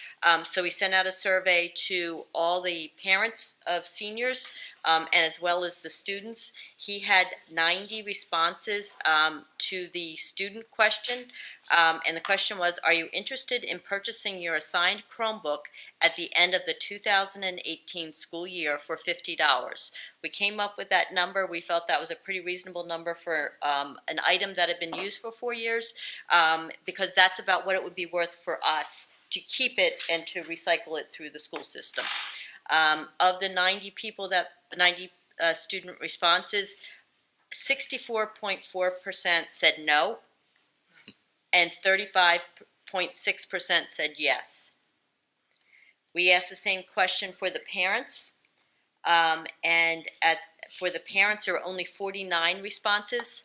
S5: So we sent out a survey to all the parents of seniors and as well as the students. He had 90 responses to the student question. And the question was, are you interested in purchasing your assigned Chromebook at the end of the 2018 school year for $50? We came up with that number. We felt that was a pretty reasonable number for an item that had been used for 4 years, because that's about what it would be worth for us to keep it and to recycle it through the school system. Of the 90 people that, the 90 student responses, 64.4% said no, and 35.6% said yes. We asked the same question for the parents, for the parents there were only 49 responses,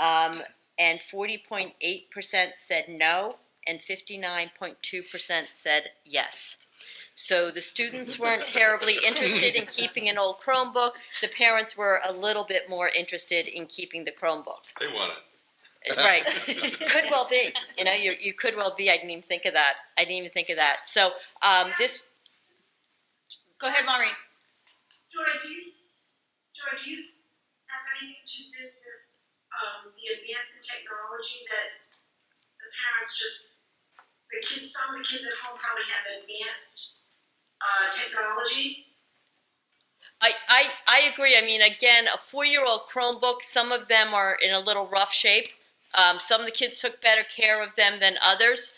S5: and 40.8% said no, and 59.2% said yes. So the students weren't terribly interested in keeping an old Chromebook. The parents were a little bit more interested in keeping the Chromebook.
S4: They want it.
S5: Right. Could well be. You know, you could well be. I didn't even think of that. So this.
S14: Go ahead, Maureen.
S12: Joy, do you have anything to do with the advance in technology that the parents some of the kids at home probably have advanced technology?
S5: I agree. I mean, again, a 4-year-old Chromebook, some of them are in a little rough shape. Some of the kids took better care of them than others.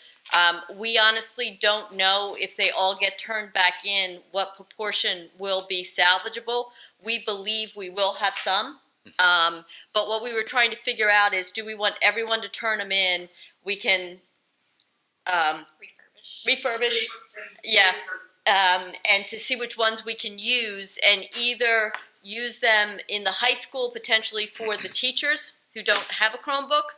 S5: We honestly don't know if they all get turned back in, what proportion will be salvageable. We believe we will have some. But what we were trying to figure out is, do we want everyone to turn them in? We can refurbish. Yeah. And to see which ones we can use, and either use them in the high school potentially for the teachers who don't have a Chromebook,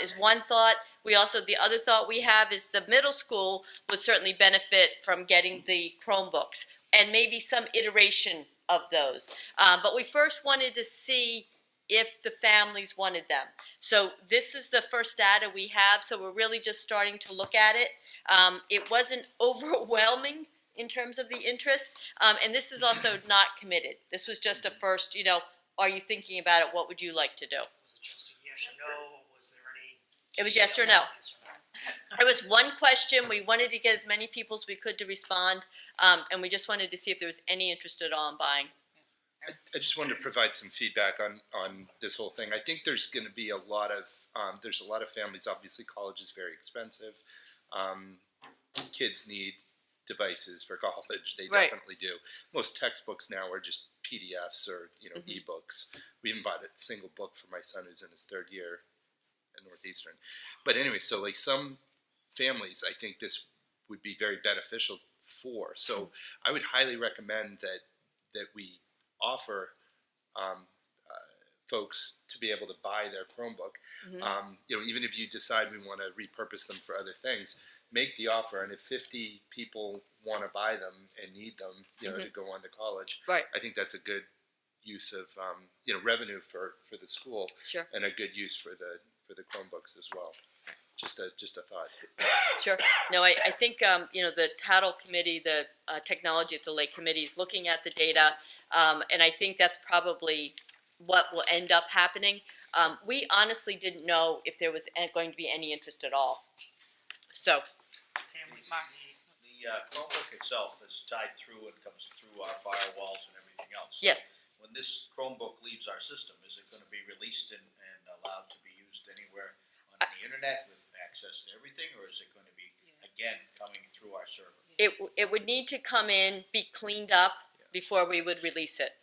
S5: is one thought. The other thought we have is the middle school would certainly benefit from getting the Chromebooks, and maybe some iteration of those. But we first wanted to see if the families wanted them. So this is the first data we have, so we're really just starting to look at it. It wasn't overwhelming in terms of the interest, and this is also not committed. This was just a first, are you thinking about it? What would you like to do?
S16: Was it just a yes or no, or was there any?
S5: It was yes or no. It was one question. We wanted to get as many people as we could to respond, and we just wanted to see if there was any interest at all in buying.
S9: I just wanted to provide some feedback on this whole thing. I think there's going to be a lot of there's a lot of families. Obviously, college is very expensive. Kids need devices for college. They
S5: Right.
S9: definitely do. Most textbooks now are just PDFs or ebooks. We even bought a single book for my son who's in his third year at Northeastern. But anyway, so like some families, I think this would be very beneficial for. So I would highly recommend that we offer folks to be able to buy their Chromebook. Even if you decide we want to repurpose them for other things, make the offer. And if 50 people want to buy them and need them, to go on to college,
S5: Right.
S9: I think that's a good use of revenue for the school,
S5: Sure.
S9: and a good use for the Chromebooks as well. Just a thought.
S5: Sure. No, I think, the Tattle Committee, the Technology of the Lake Committee is looking at the data, and I think that's probably what will end up happening. We honestly didn't know if there was going to be any interest at all. So,
S16: Families
S14: Mark.
S2: The Chromebook itself is tied through and comes through our firewalls and everything else. So
S5: yes.
S2: when this Chromebook leaves our system, is it going to be released and allowed to be used anywhere on the internet with access to everything, or is it going to be, again, coming through our server?
S5: It would need to come in, be cleaned up before we would release it.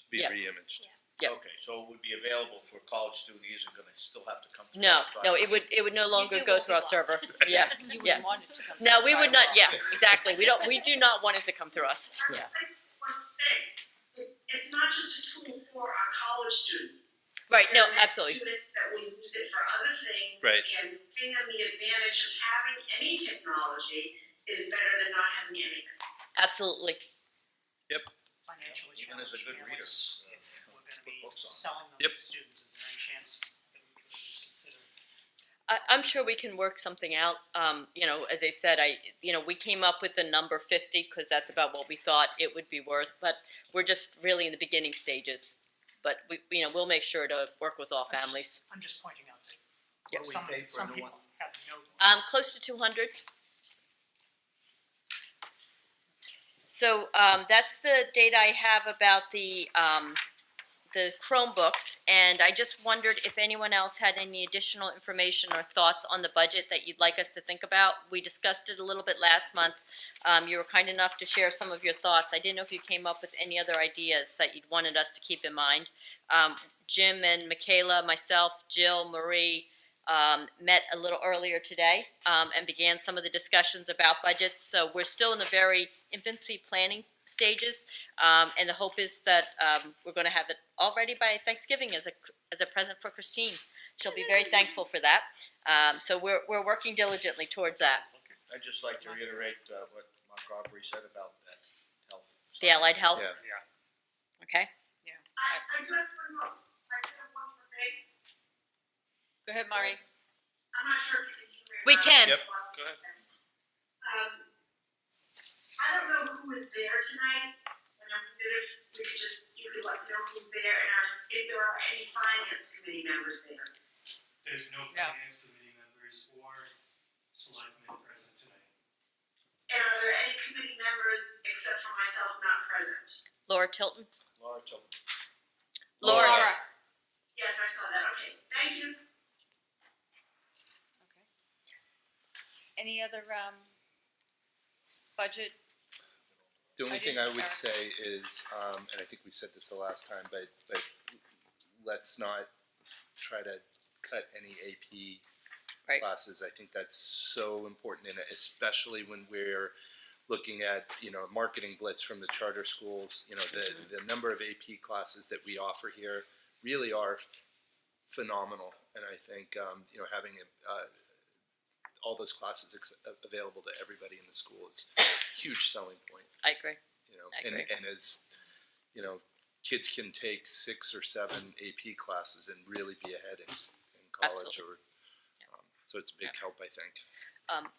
S9: Be
S5: Yeah.
S9: re-imaged.
S5: Yeah.
S2: Okay, so it would be available for a college student. He isn't going to still have to come through.
S5: No,
S2: our
S5: no,
S2: firewall.
S5: it would no longer
S14: too
S5: go
S14: will
S5: through our
S14: be
S5: server.
S14: blocked.
S5: Yeah.
S14: You
S5: Yeah.
S14: wouldn't want it to come.
S5: No,
S14: through
S5: we
S14: the
S5: would not.
S14: firewall.
S5: Yeah, exactly. We do not want it to come through us.
S12: I just want to say, it's not just a tool for our college students.
S5: Right. No,
S12: There are
S5: absolutely.
S12: students that will use it for other things.
S9: Right.
S12: And giving them the advantage of having any technology is better than not having anything.
S5: Absolutely.
S16: financially
S2: Even as a
S16: challenged
S2: good reader,
S16: families, if we're gonna
S2: put
S16: be
S2: books on.
S16: selling them
S9: Yep.
S16: to students, is there any chance that we could at least consider?
S5: I'm sure we can work something out. As I said, we came up with the number 50 because that's about what we thought it would be worth. But we're just really in the beginning stages. But we'll make sure to work with all families.
S16: I'm just pointing out that
S5: Yep.
S16: some people have no.
S5: Close to 200. So that's the data I have about the Chromebooks, and I just wondered if anyone else had any additional information or thoughts on the budget that you'd like us to think about. We discussed it a little bit last month. You were kind enough to share some of your thoughts. I didn't know if you came up with any other ideas that you'd wanted us to keep in mind. Jim and Michaela, myself, Jill, Marie, met a little earlier today and began some of the discussions about budgets. So we're still in the very infancy planning stages, and the hope is that we're going to have it all ready by Thanksgiving as a present for Christine. She'll be very thankful for that. So we're working diligently towards that.
S2: I'd just like to reiterate what Mark Aubrey said about that health.
S5: The allied health.
S9: Yeah.
S5: Okay.
S12: I do have one more thing.
S14: Go ahead, Mari.
S12: I'm not sure if you can hear me.
S5: We can.
S9: Yep. Go ahead.
S12: I don't know who was there tonight, and I'm good if we could you could let me know who's there, and if there are any finance committee members there.
S10: There's no finance committee members or selectmen present tonight.
S12: And are there any committee members, except for myself, not present?
S5: Laura Tilton.
S2: Laura Tilton.
S5: Laura.
S12: Yes, I saw that, okay, thank you.
S14: Any other budget?
S9: The only
S14: I
S9: thing
S14: did-
S9: I would
S14: Eric.
S9: say is, and I think we said this the last time, but let's not try to cut any AP
S5: Right.
S9: classes. I think that's so important, and especially when we're looking at, a marketing blitz from the charter schools. The number of AP classes that we offer here really are phenomenal, and I think having all those classes available to everybody in the school is a huge selling point.
S5: I agree. I
S9: And,
S5: agree.
S9: and as kids can take 6 or 7 AP classes and really be ahead in college.
S5: Absolutely.
S9: So it's a big help, I think.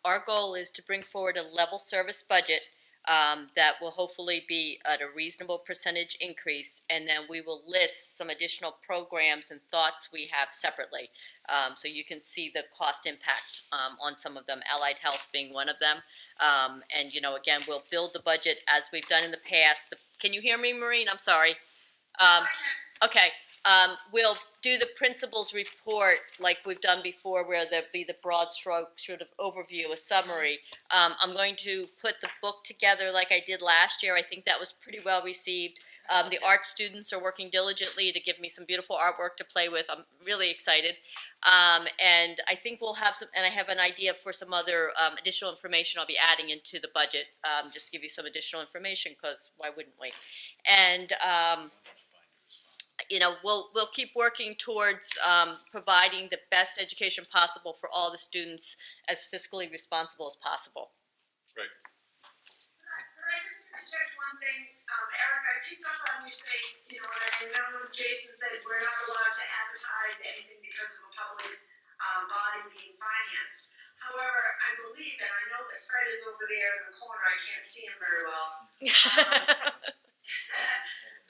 S5: Our goal is to bring forward a level service budget that will hopefully be at a reasonable percentage increase, and then we will list some additional programs and thoughts we have separately, so you can see the cost impact on some of them, allied health being one of them. And again, we'll build the budget as we've done in the past. Can you hear me, Maureen? I'm sorry. Okay, We'll do the principal's report like we've done before, where there'll be the broad stroke sort of overview, a summary. I'm going to put the book together like I did last year. I think that was pretty well received. The art students are working diligently to give me some beautiful artwork to play with. I'm really excited. And I think we'll have some, and I have an idea for some other additional information I'll be adding into the budget, just to give you some additional information, because why wouldn't we? And you know, we'll keep working towards providing the best education possible for all the students as fiscally responsible as possible.
S4: Right.
S12: Could I just interject one thing? Eric, I picked up on you saying, you know, and I know Jason said we're not allowed to advertise anything because of a public body being financed. However, I believe, and I know that Fred is over there in the corner, I can't see him very well,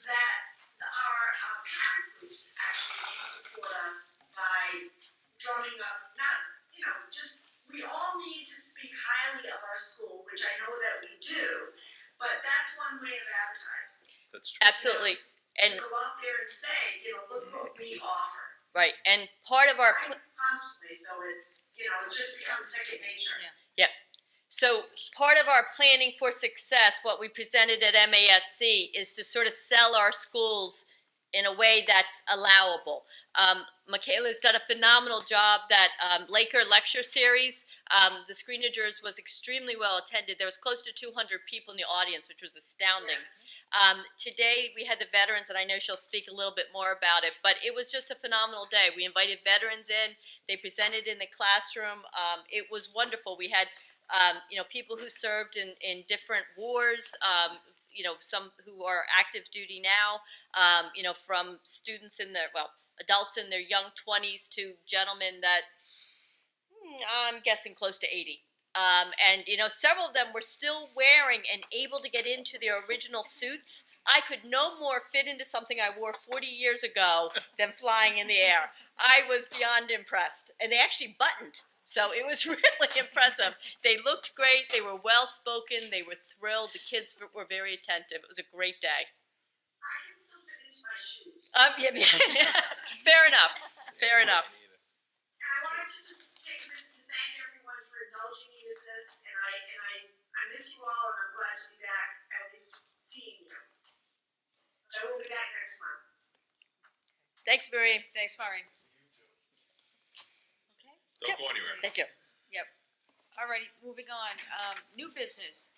S12: that our parent groups actually can support us by drumming up, not, you know, just, we all need to speak highly of our school, which I know that we do, but that's one way of advertising.
S9: That's true.
S5: Absolutely. And
S12: To go out there and say, you know, look what we offer.
S5: right, and part of our
S12: Constantly, so it's, you know, it's just become second nature.
S5: Yeah. So part of our planning for success, what we presented at MASC, is to sort of sell our schools in a way that's allowable. Michaela's done a phenomenal job. That Laker lecture series, the screenagers was extremely well attended. There was close to 200 people in the audience, which was astounding. Today we had the veterans, and I know she'll speak a little bit more about it, but it was just a phenomenal day. We invited veterans in. They presented in the classroom. It was wonderful. We had you know, people who served in different wars, you know, some who are active duty now, you know, from students in their, well, adults in their young 20s to gentlemen that, I'm guessing close to 80. And, you know, several of them were still wearing and able to get into their original suits. I could no more fit into something I wore 40 years ago than flying in the air. I was beyond impressed. And they actually buttoned. So it was really impressive. They looked great. They were well spoken. They were thrilled. The kids were very attentive. It was a great day.
S12: I can still fit into my shoes.
S5: Fair enough. Fair enough.
S12: And I wanted to just take a minute to thank everyone for indulging me with this, and I miss you all, and I'm glad to be back, at least seeing you. I will be back next month.
S5: Thanks, Marie.
S1: Thanks, Maureen.
S4: Don't go anywhere.
S5: Thank you.
S1: Yep. Alrighty, moving on. New business.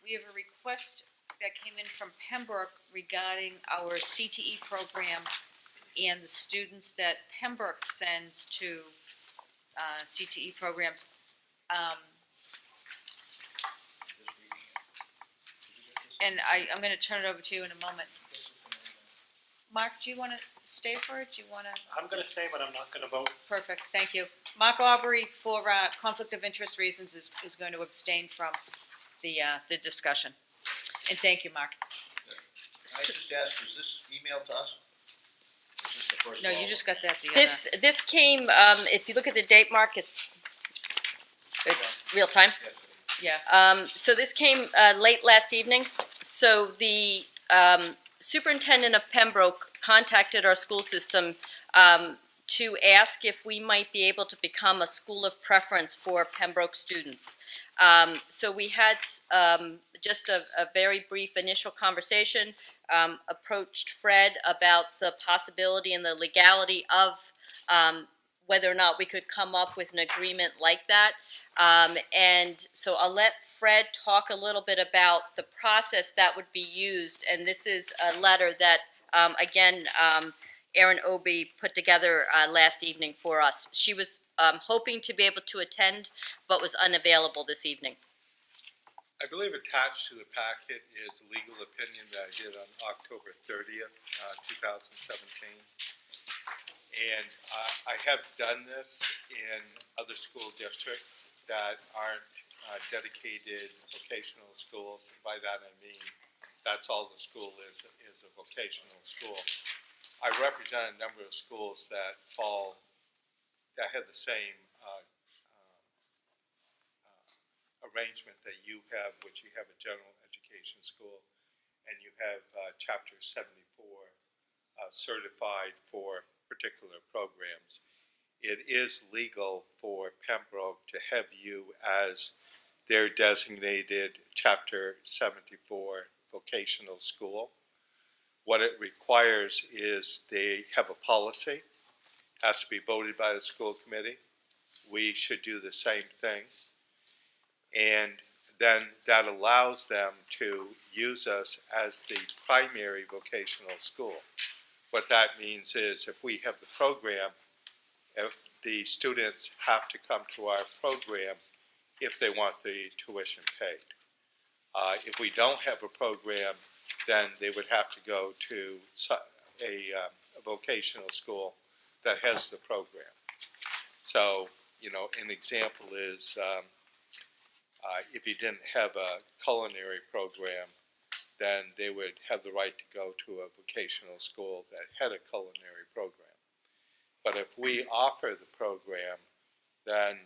S1: We have a request that came in from Pembroke regarding our CTE program and the students that Pembroke sends to CTE programs. And I'm going to turn it over to you in a moment. Mark, do you want to stay for it? Do you want to?
S8: I'm gonna stay, but I'm not gonna vote.
S1: Perfect, thank you. Mark Aubrey, for conflict of interest reasons, is going to abstain from the discussion. And thank you, Mark.
S2: Can I just ask, was this emailed to us? Is this the first
S1: No,
S2: of
S1: you
S2: all?
S1: just got that the other.
S5: This came, if you look at the date, Mark, it's real time.
S2: Yes,
S1: Yeah,
S5: So this came late last evening. So the superintendent of Pembroke contacted our school system to ask if we might be able to become a school of preference for Pembroke students. So we had just a very brief initial conversation, approached Fred about the possibility and the legality of whether or not we could come up with an agreement like that. And so I'll let Fred talk a little bit about the process that would be used. And this is a letter that, again, Erin Obie put together last evening for us. She was hoping to be able to attend, but was unavailable this evening.
S3: I believe attached to the packet is a legal opinion that I did on October 30th, 2017. And I have done this in other school districts that aren't dedicated vocational schools. By that I mean that's all the school is a vocational school. I represent a number of schools that have the same arrangement that you have, which you have a general education school, and you have Chapter 74 certified for particular programs, it is legal for Pembroke to have you as their designated Chapter 74 vocational school. What it requires is they have a policy, has to be voted by the school committee. We should do the same thing. And then that allows them to use us as the primary vocational school. What that means is if we have the program, if the students have to come to our program if they want the tuition paid. If we don't have a program, then they would have to go to a vocational school that has the program. So, an example is if you didn't have a culinary program, then they would have the right to go to a vocational school that had a culinary program. But if we offer the program, then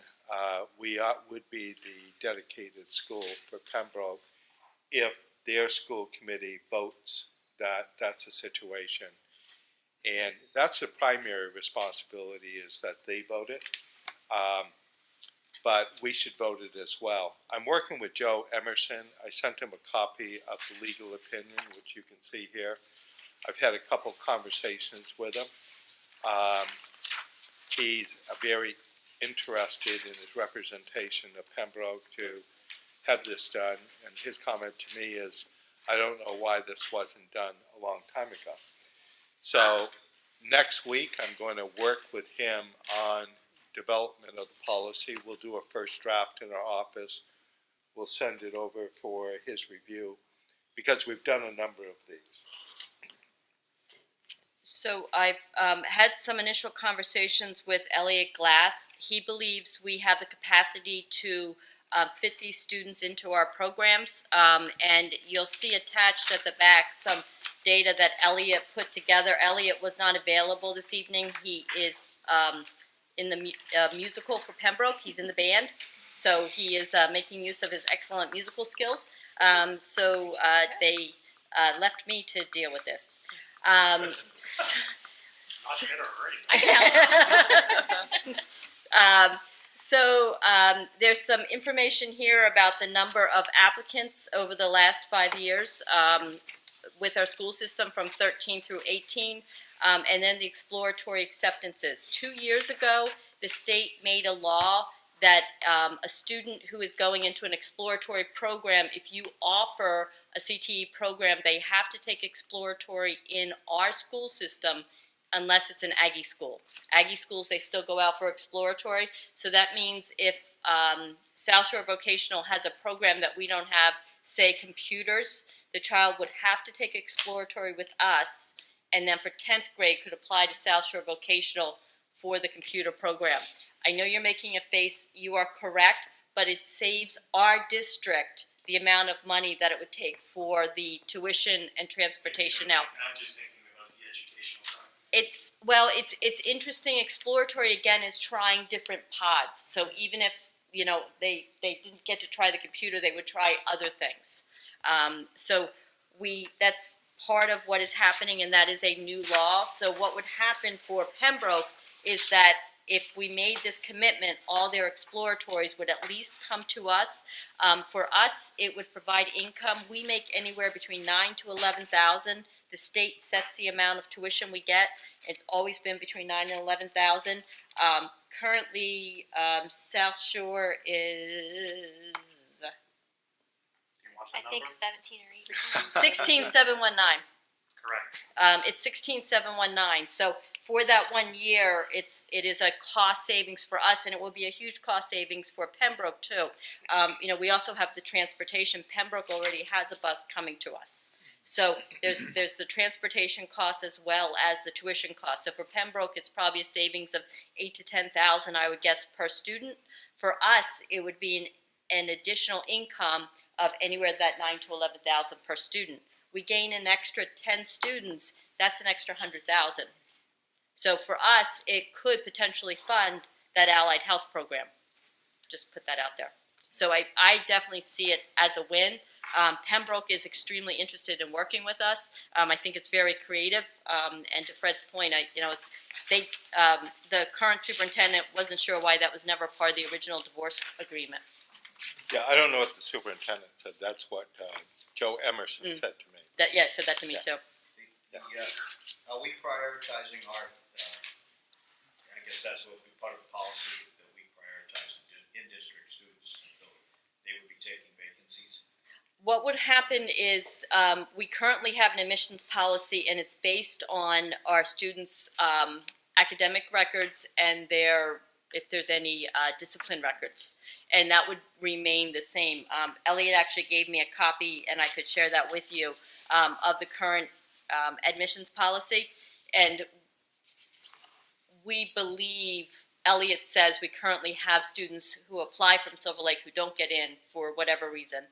S3: we would be the dedicated school for Pembroke if their school committee votes that that's a situation. And that's the primary responsibility, is that they vote it. But we should vote it as well. I'm working with Joe Emerson. I sent him a copy of the legal opinion, which you can see here. I've had a couple conversations with him. He's very interested in his representation of Pembroke to have this done, and his comment to me is, I don't know why this wasn't done a long time ago. So next week, I'm going to work with him on development of the policy. We'll do a first draft in our office. We'll send it over for his review, because we've done a number of these.
S5: So I've had some initial conversations with Elliot Glass. He believes we have the capacity to fit these students into our programs. And you'll see attached at the back some data that Elliot put together. Elliot was not available this evening. He is in the musical for Pembroke. He's in the band. So he is making use of his excellent musical skills. So they left me to deal with this. There's some information here about the number of applicants over the last 5 years with our school system from 13 through 18, and then the exploratory acceptances. 2 years ago, the state made a law that a student who is going into an exploratory program, if you offer a CTE program, they have to take exploratory in our school system unless it's an Aggie school. Aggie schools, they still go out for exploratory. So that means if South Shore Vocational has a program that we don't have, say computers, the child would have to take exploratory with us, and then for 10th grade could apply to South Shore Vocational for the computer program. I know you're making a face, you are correct, but it saves our district the amount of money that it would take for the tuition and transportation out.
S10: I'm just thinking about the educational side.
S5: It's interesting. Exploratory, again, is trying different pods. So even if, they didn't get to try the computer, they would try other things. That's part of what is happening, and that is a new law. So what would happen for Pembroke is that if we made this commitment, all their exploratories would at least come to us. For us, it would provide income. We make anywhere between $9,000 to $11,000. The state sets the amount of tuition we get. It's always been between $9,000 and $11,000. Currently, South Shore is
S15: I think 17 or 18.
S5: 16,719.
S8: Correct.
S5: It's 16,719. So for that 1 year, it is a cost savings for us, and it will be a huge cost savings for Pembroke too. We also have the transportation. Pembroke already has a bus coming to us. So there's the transportation cost as well as the tuition cost. So for Pembroke, it's probably a savings of $8,000 to $10,000, I would guess, per student. For us, it would be an additional income of anywhere that $9,000 to $11,000 per student. We gain an extra 10 students, that's an extra $100,000. So for us, it could potentially fund that allied health program. Just put that out there. So I definitely see it as a win. Pembroke is extremely interested in working with us. I think it's very creative. And to Fred's point, the current superintendent wasn't sure why that was never part of the original divorce agreement.
S3: Yeah, I don't know what the superintendent said. That's what Joe Emerson said to me.
S5: Said that to me too.
S2: Are we prioritizing our, I guess that's what would be part of the policy, that we prioritize the in-district students, so they would be taking vacancies?
S5: What would happen is we currently have an admissions policy, and it's based on our students' academic records and if there's any discipline records, and that would remain the same. Elliot actually gave me a copy, and I could share that with you, of the current admissions policy, and we believe, Elliot says, we currently have students who apply from Silver Lake who don't get in for whatever reason.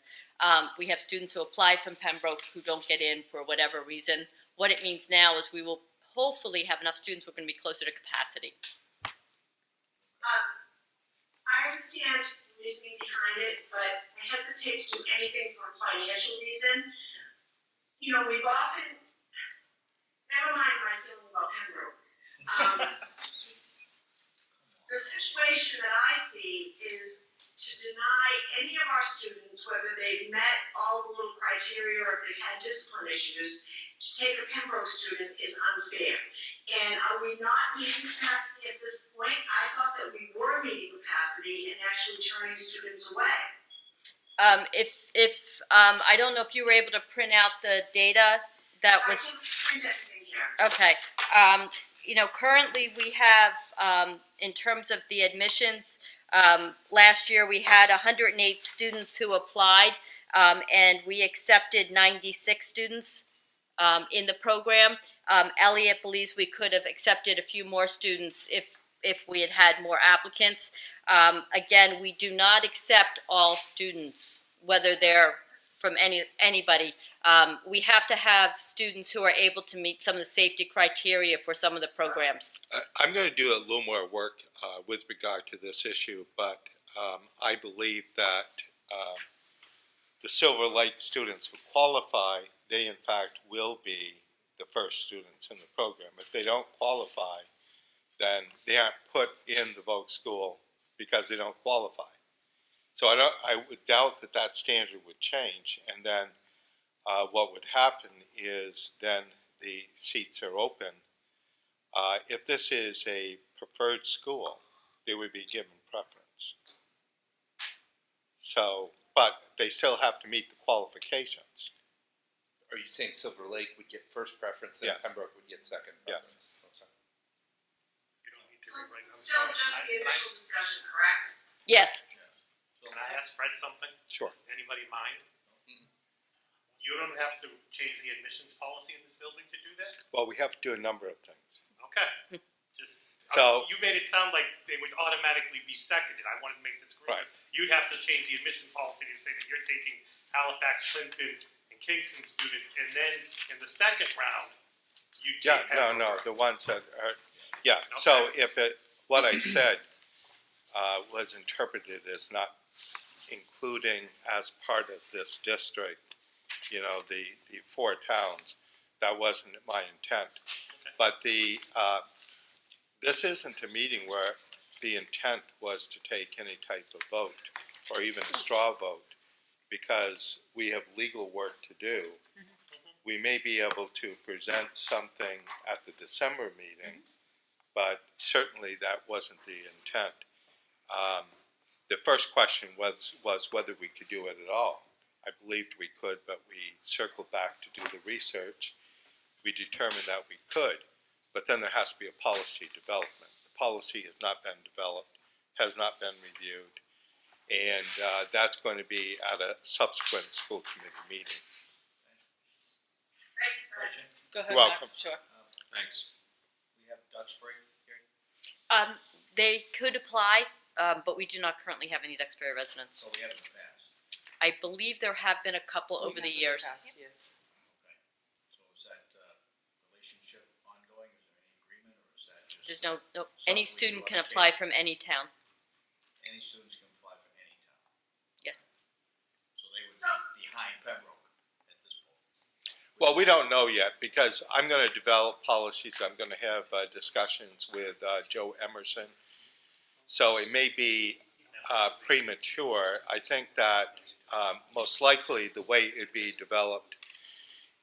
S5: We have students who apply from Pembroke who don't get in for whatever reason. What it means now is we will hopefully have enough students who are going to be closer to capacity.
S12: I understand the reasoning behind it, but I hesitate to do anything for a financial reason. You know, we've often, never mind my feeling about Pembroke. The situation that I see is to deny any of our students, whether they've met all the little criteria or if they've had discipline issues, to take a Pembroke student is unfair. And are we not meeting capacity at this point? I thought that we were meeting capacity and actually turning students away.
S5: I don't know if you were able to print out the data that was.
S12: I can print everything here.
S5: Okay. Currently we have, in terms of the admissions, last year we had 108 students who applied, and we accepted 96 students in the program. Elliot believes we could have accepted a few more students if we had had more applicants. Again, we do not accept all students, whether they're from anybody. We have to have students who are able to meet some of the safety criteria for some of the programs.
S3: I'm going to do a little more work with regard to this issue, but I believe that the Silver Lake students who qualify, they in fact will be the first students in the program. If they don't qualify, then they aren't put in the Voc school because they don't qualify. So I would doubt that standard would change, and then what would happen is then the seats are open. If this is a preferred school, they would be given preference. So, but they still have to meet the qualifications.
S9: Are you saying Silver Lake would get first preference and
S3: Yes.
S9: Pembroke would get second preference?
S3: Yes.
S9: Okay.
S12: So it's still just the initial discussion, correct?
S5: Yes.
S8: Can I ask Fred something?
S3: Sure.
S8: Anybody mind? You don't have to change the admissions policy in this building to do that?
S3: Well, we have to do a number of things.
S8: Okay. Just,
S3: So-
S8: you made it sound like they would automatically be seconded. I wanted to make this clear.
S3: Right.
S8: You'd have to change the admission policy to say that you're taking Halifax, Clinton, and Kingston students, and then in the second round, you take
S3: Yeah, no,
S8: Pembroke.
S3: the ones that are, yeah, so if what I said was interpreted as not including as part of this district, the four towns, that wasn't my intent.
S8: Okay.
S3: But this isn't a meeting where the intent was to take any type of vote, or even a straw vote, because we have legal work to do. We may be able to present something at the December meeting, but certainly that wasn't the intent. The first question was whether we could do it at all. I believed we could, but we circled back to do the research. We determined that we could, but then there has to be a policy development. The policy has not been developed, has not been reviewed, and that's going to be at a subsequent school committee meeting.
S2: Question?
S14: Go ahead,
S3: You're
S14: Mark.
S3: welcome.
S14: Sure.
S4: Thanks.
S2: We have Duxbury here,
S5: They could apply, but we do not currently have any Duxbury residents.
S2: so we have in the past.
S5: I believe there have been a couple
S14: We
S5: over
S14: have
S5: the
S14: in
S5: years.
S14: past, yes.
S2: Okay. So is that relationship ongoing? Is there any agreement, or is that just?
S5: There's no,
S2: Something
S5: any
S2: we
S5: student
S2: do
S5: can
S2: on
S5: apply
S2: occasion.
S5: from any town.
S2: Any students can apply from any town. be behind Pembroke at this point.
S3: Well, we don't know yet, because I'm gonna develop policies, I'm gonna have discussions with Joe Emerson. So it may be premature. I think that most likely the way it'd be developed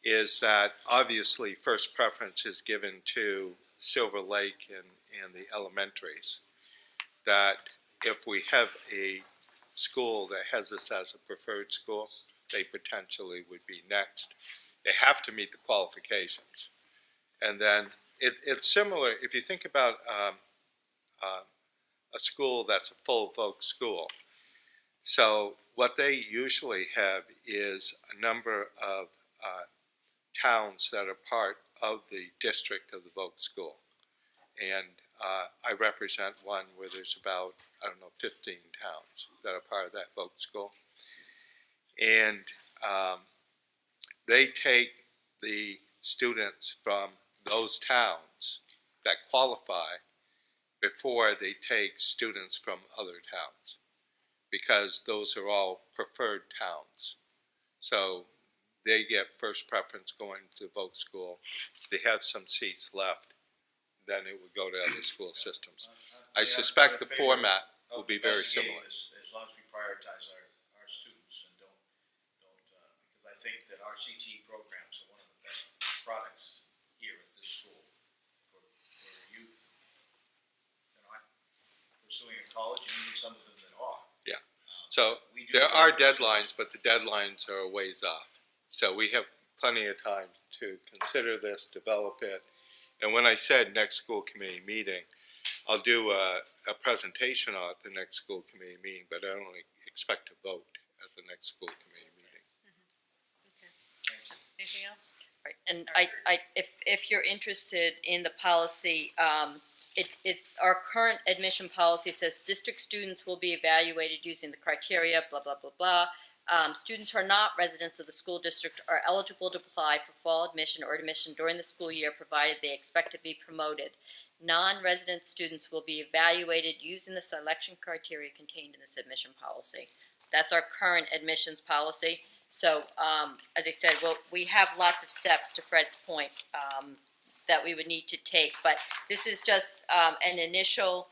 S3: is that obviously first preference is given to Silver Lake and the elementaries. That if we have a school that has this as a preferred school, they potentially would be next. They have to meet the qualifications. And then it's similar, if you think about a school that's a full voc school. So what they usually have is a number of towns that are part of the district of the voc school. And I represent one where there's about, 15 towns that are part of that voc school. And they take the students from those towns that qualify before they take students from other towns, because those are all preferred towns. So they get first preference going to voc school. If they have some seats left, then it would go to other school systems. I suspect the format will be very similar.
S2: As long as we prioritize our students and don't, because I think that our CTE programs are one of the best products here at this school for youth that aren't pursuing a college, and even some of them that are.
S3: Yeah. So
S2: We do
S3: there are
S2: focus-
S3: deadlines, but the deadlines are a ways off. So we have plenty of time to consider this, develop it. And when I said next school committee meeting, I'll do a presentation on it at the next school committee meeting, but I don't expect to vote at the next school committee meeting.
S14: Anything else?
S5: Right, and if you're interested in the policy, our current admission policy says district students will be evaluated using the criteria, blah, blah, blah, blah. Students who are not residents of the school district are eligible to apply for fall admission or admission during the school year, provided they expect to be promoted. Non-resident students will be evaluated using the selection criteria contained in this admission policy. That's our current admissions policy. So, as I said, we have lots of steps, to Fred's point, that we would need to take. But this is just an initial,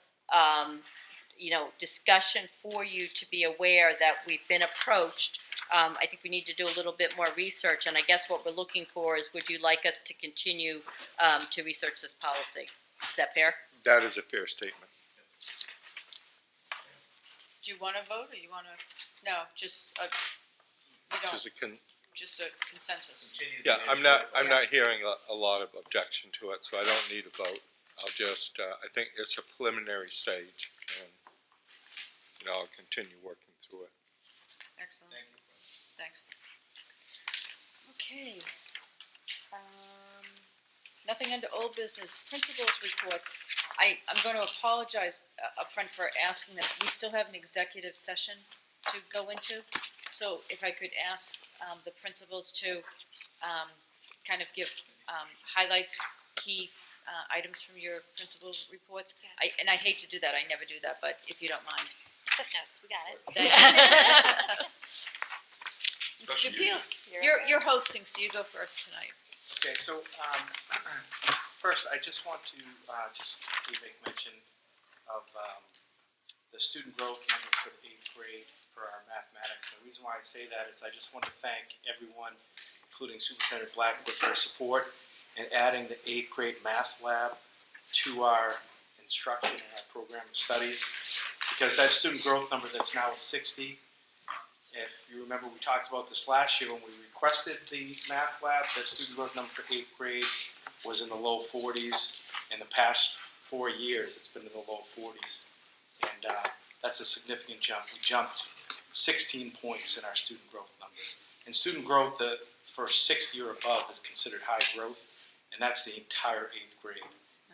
S5: discussion for you to be aware that we've been approached. I think we need to do a little bit more research, and I guess what we're looking for is, would you like us to continue to research this policy? Is that fair?
S3: That is a fair statement.
S14: Do you want to vote, or you want to, no, just, we don't, just a consensus?
S2: Continue the
S3: Yeah,
S2: issue.
S3: I'm not hearing a lot of objection to it, so I don't need a vote. I'll just, I think it's a preliminary stage, and, I'll continue working through it.
S14: Excellent,
S2: Thank you.
S14: thanks. Okay. Nothing under old business, principals reports. I'm going to apologize upfront for asking this. We still have an executive session to go into. So if I could ask the principals to kind of give highlights, key items from your principal reports. And I hate to do that, I never do that, but if you don't mind.
S15: Cliff notes, we got it.
S14: Mr. Peel,
S4: you.
S14: you're hosting, so you go first tonight.
S6: Okay, so, first, I just want to, just quickly make mention of, the student growth number for the 8th grade for our mathematics. The reason why I say that is I just want to thank everyone, including Superintendent Blackwood, for their support in adding the 8th grade math lab to our instruction and our program of studies. Because that student growth number that's now 60, if you remember, we talked about this last year when we requested the math lab. The student growth number for 8th grade was in the low 40s. In the past 4 years, it's been in the low 40s. And that's a significant jump. We jumped 16 points in our student growth number. And student growth for 60 or above is considered high growth, and that's the entire 8th grade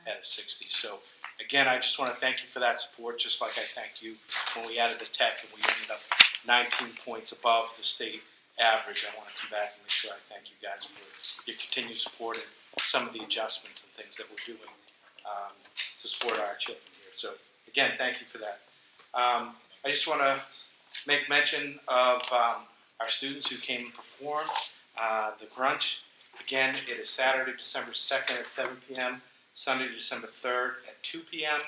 S6: at a 60. So again, I just want to thank you for that support, just like I thank you when we added the tech and we ended up 19 points above the state average. I want to come back and make sure I thank you guys for your continued support and some of the adjustments and things that we're doing to support our children here. So again, thank you for that. I just want to make mention of our students who came and performed. The Grunt, again, it is Saturday, December 2nd at 7 p.m., Sunday, December 3rd at 2 p.m.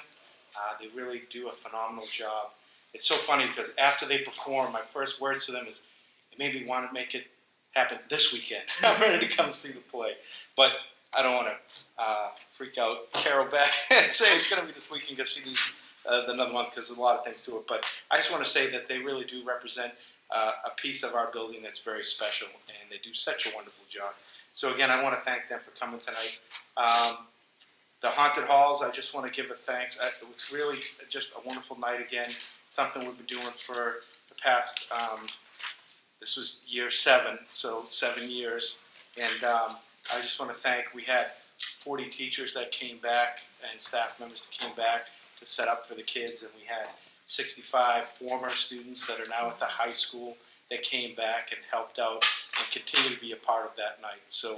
S6: They really do a phenomenal job. It's so funny because after they perform, my first words to them is, it made me want to make it happen this weekend. I'm ready to come see the play. But I don't want to freak out Carol back and say it's going to be this weekend because she needs another month because there's a lot of things to it. But I just want to say that they really do represent a piece of our building that's very special, and they do such a wonderful job. So again, I want to thank them for coming tonight. The Haunted Halls, I just want to give a thanks. It was really just a wonderful night again, something we've been doing for the past, this was year 7, so 7 years. And I just want to thank, we had 40 teachers that came back and staff members that came back to set up for the kids, and we had 65 former students that are now at the high school that came back and helped out and continue to be a part of that night. So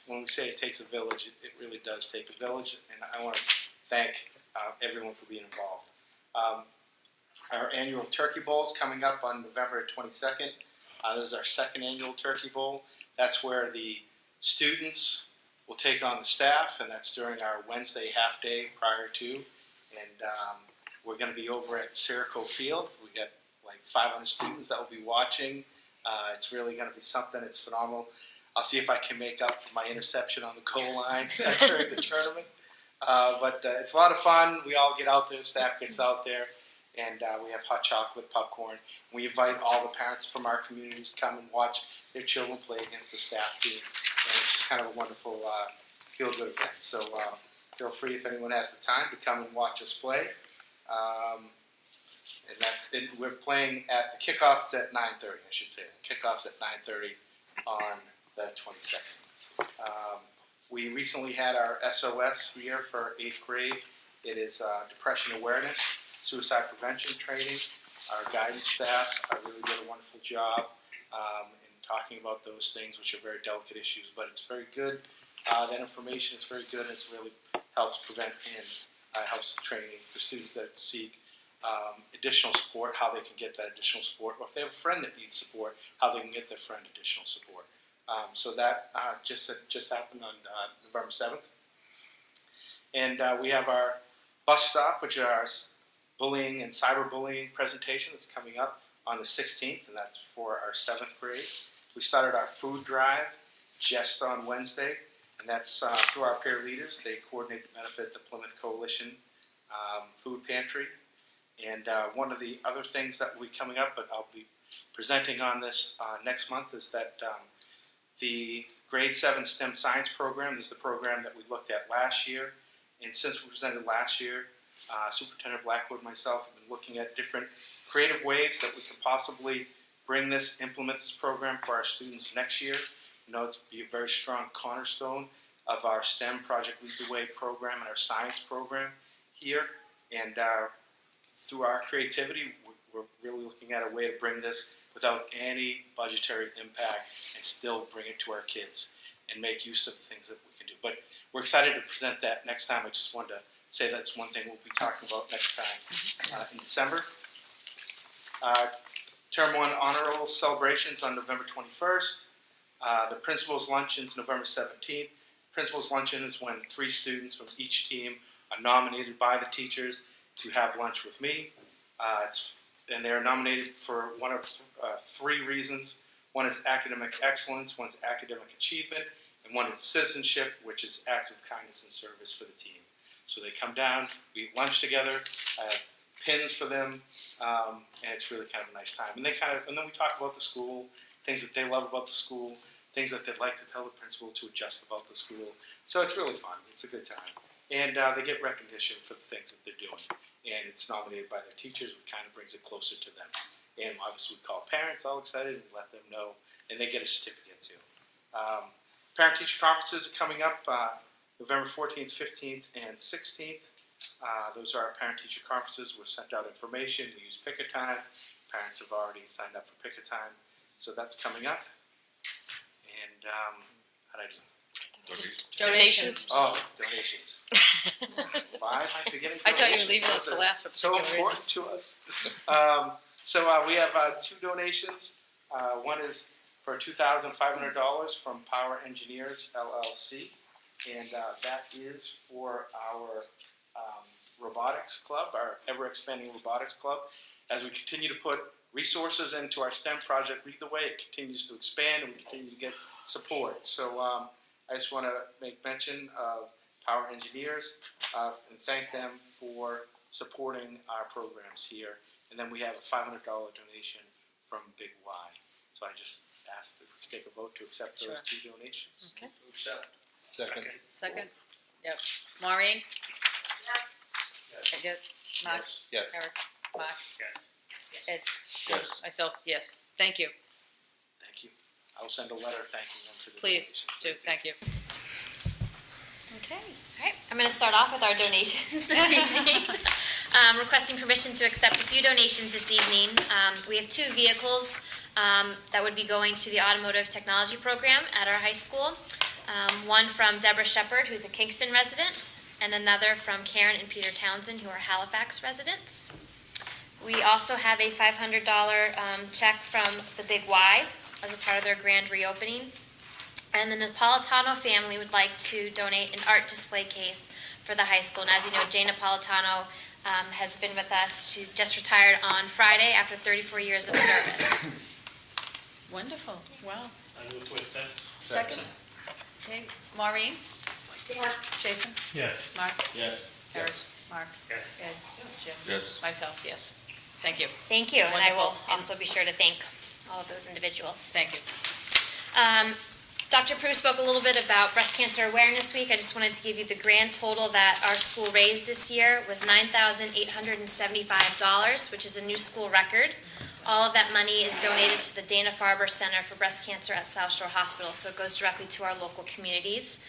S6: when we say it takes a village, it really does take a village, and I want to thank everyone for being involved. Our annual Turkey Bowl is coming up on November 22nd. This is our second annual Turkey Bowl. That's where the students will take on the staff, and that's during our Wednesday half day prior to. And we're going to be over at Sirico Field. We got like 500 students that will be watching. It's really going to be something. It's phenomenal. I'll see if I can make up for my interception on the goal line during the tournament. But it's a lot of fun. We all get out there. The staff gets out there. And we have hot chocolate, popcorn. We invite all the parents from our communities to come and watch their children play against the staff team. And it's just kind of a wonderful, feel-good event. So feel free, if anyone has the time, to come and watch us play. And that's it. We're playing at the kickoffs at 9:30, I should say. Kickoffs at 9:30 on the 22nd. We recently had our SOS here for 8th grade. It is depression awareness, suicide prevention training. Our guidance staff really did a wonderful job in talking about those things, which are very delicate issues, but it's very good. That information is very good, and it's really helps prevent and helps the training for students that seek additional support, how they can get that additional support, or if they have a friend that needs support, how they can get their friend additional support. So that just happened on November 7th. And we have our bus stop, which are our bullying and cyberbullying presentation that's coming up on the 16th, and that's for our 7th grade. We started our food drive just on Wednesday, and that's through our peer leaders. They coordinate to benefit the Plymouth Coalition Food Pantry. And one of the other things that will be coming up, but I'll be presenting on this next month, is that the grade 7 STEM science program is the program that we looked at last year. And since we presented last year, Superintendent Blackwood and myself have been looking at different creative ways that we can possibly implement this program for our students next year. You know, it's be a very strong cornerstone of our STEM Project Lead the Way program and our science program here. And through our creativity, we're really looking at a way to bring this without any budgetary impact and still bring it to our kids and make use of the things that we can do. But we're excited to present that next time. I just wanted to say that's one thing we'll be talking about next time in December. Term 1 honor roll celebrations on November 21st. The Principal's Luncheon is November 17th. Principal's Luncheon is when 3 students from each team are nominated by the teachers to have lunch with me. And they're nominated for one of 3 reasons. One is academic excellence, one's academic achievement, and one is citizenship, which is acts of kindness and service for the team. So they come down, we eat lunch together, I have pins for them, and it's really kind of a nice time. And then we talk about the school, things that they love about the school, things that they'd like to tell the principal to adjust about the school. So it's really fun. It's a good time. And they get recognition for the things that they're doing. And it's nominated by their teachers, which kind of brings it closer to them. And obviously we call parents all excited and let them know, and they get a certificate too. Parent-teacher conferences are coming up November 14th, 15th, and 16th. Those are our parent-teacher conferences. We've sent out information. We use Pick a Time. Parents have already signed up for Pick a Time. So that's coming up. And how'd I do?
S5: Donations.
S6: Oh, donations. Why am I forgetting donations?
S14: I thought you were leaving us for last for
S6: so
S14: particular
S6: important to us. So we have 2 donations. One is for $2,500 from Power Engineers LLC, and that is for our robotics club, our ever-expanding robotics club. As we continue to put resources into our STEM project, Lead the Way, it continues to expand and we continue to get support. So I just want to make mention of Power Engineers and thank them for supporting our programs here. And then we have a $500 donation from Big Y. So I just asked if we could take a vote to accept those two donations.
S14: Okay.
S2: To accept.
S9: Second.
S14: Second? Yep. Maureen? Yes. Mark?
S9: Yes.
S14: Eric? Mark?
S8: Yes.
S14: Ed?
S9: Yes.
S14: Myself, yes. Thank you.
S6: Thank you. I'll send a letter thanking them for the
S14: Please,
S6: donation.
S14: do, thank you.
S15: Okay, all right, I'm gonna start off with our donations this evening. Requesting permission to accept a few donations this evening. We have 2 vehicles that would be going to the Automotive Technology Program at our high school. One from Deborah Shepard, who's a Kingston resident, and another from Karen and Peter Townsend, who are Halifax residents. We also have a $500 check from the Big Y as a part of their grand reopening. And the Napolitano family would like to donate an art display case for the high school. And as you know, Jane Napolitano has been with us. She just retired on Friday after 34 years of service.
S14: Wonderful, wow.
S8: I move to accept.
S14: Second? Okay, Maureen? Jason?
S8: Yes.
S14: Mark?
S2: Yes.
S14: Eric? Mark?
S8: Yes.
S14: Ed? Jim?
S4: Yes.
S14: Myself, yes. Thank you.
S15: Thank you, and I will
S14: Wonderful.
S15: also be sure to thank all of those individuals.
S14: Thank you.
S15: Dr. Prue spoke a little bit about Breast Cancer Awareness Week. I just wanted to give you the grand total that our school raised this year was $9,875, which is a new school record. All of that money is donated to the Dana-Farber Center for Breast Cancer at South Shore Hospital, so it goes directly to our local communities.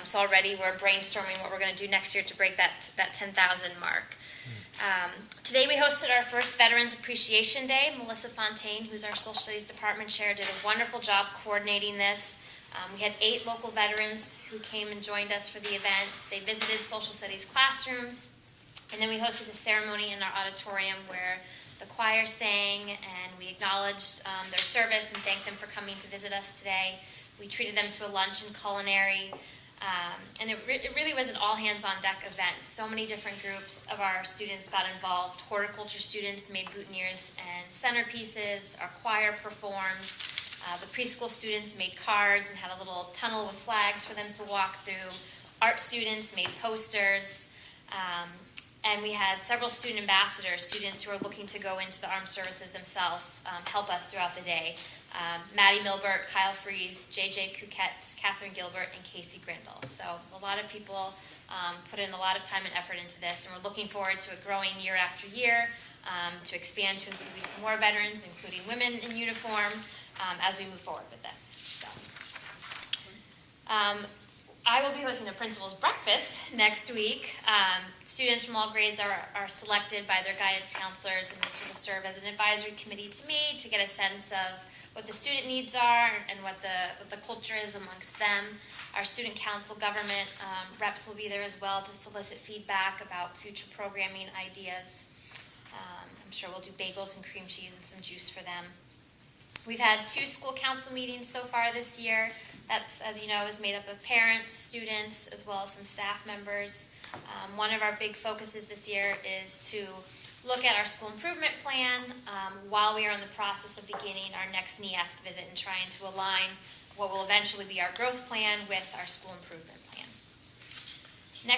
S15: So already we're brainstorming what we're going to do next year to break that 10,000 mark. Today we hosted our first Veterans Appreciation Day. Melissa Fontaine, who's our Social Studies Department Chair, did a wonderful job coordinating this. We had 8 local veterans who came and joined us for the events. They visited Social Studies classrooms, and then we hosted a ceremony in our auditorium where the choir sang and we acknowledged their service and thanked them for coming to visit us today. We treated them to a lunch and culinary. And it really was an all-hands-on-deck event. So many different groups of our students got involved. Horticulture students made boutonnieres and centerpieces. Our choir performed. The preschool students made cards and had a little tunnel with flags for them to walk through. Art students made posters. And we had several student ambassadors, students who are looking to go into the armed services themselves, help us throughout the day. Maddie Milbert, Kyle Fries, JJ Kuquetz, Catherine Gilbert, and Casey Grindle. So a lot of people put in a lot of time and effort into this, and we're looking forward to it growing year after year, to expand to include more veterans, including women in uniform, as we move forward with this. So, I will be hosting a principal's breakfast next week. Students from all grades are selected by their guidance counselors, and they sort of serve as an advisory committee to me to get a sense of what the student needs are and what the culture is amongst them. Our student council government reps will be there as well to solicit feedback about future programming ideas. I'm sure we'll do bagels and cream cheese and some juice for them. We've had 2 school council meetings so far this year. That's, as you know, is made up of parents, students, as well as some staff members. One of our big focuses this year is to look at our school improvement plan while we are in the process of beginning our next NEASC visit and trying to align what will eventually be our growth plan with our school improvement plan. The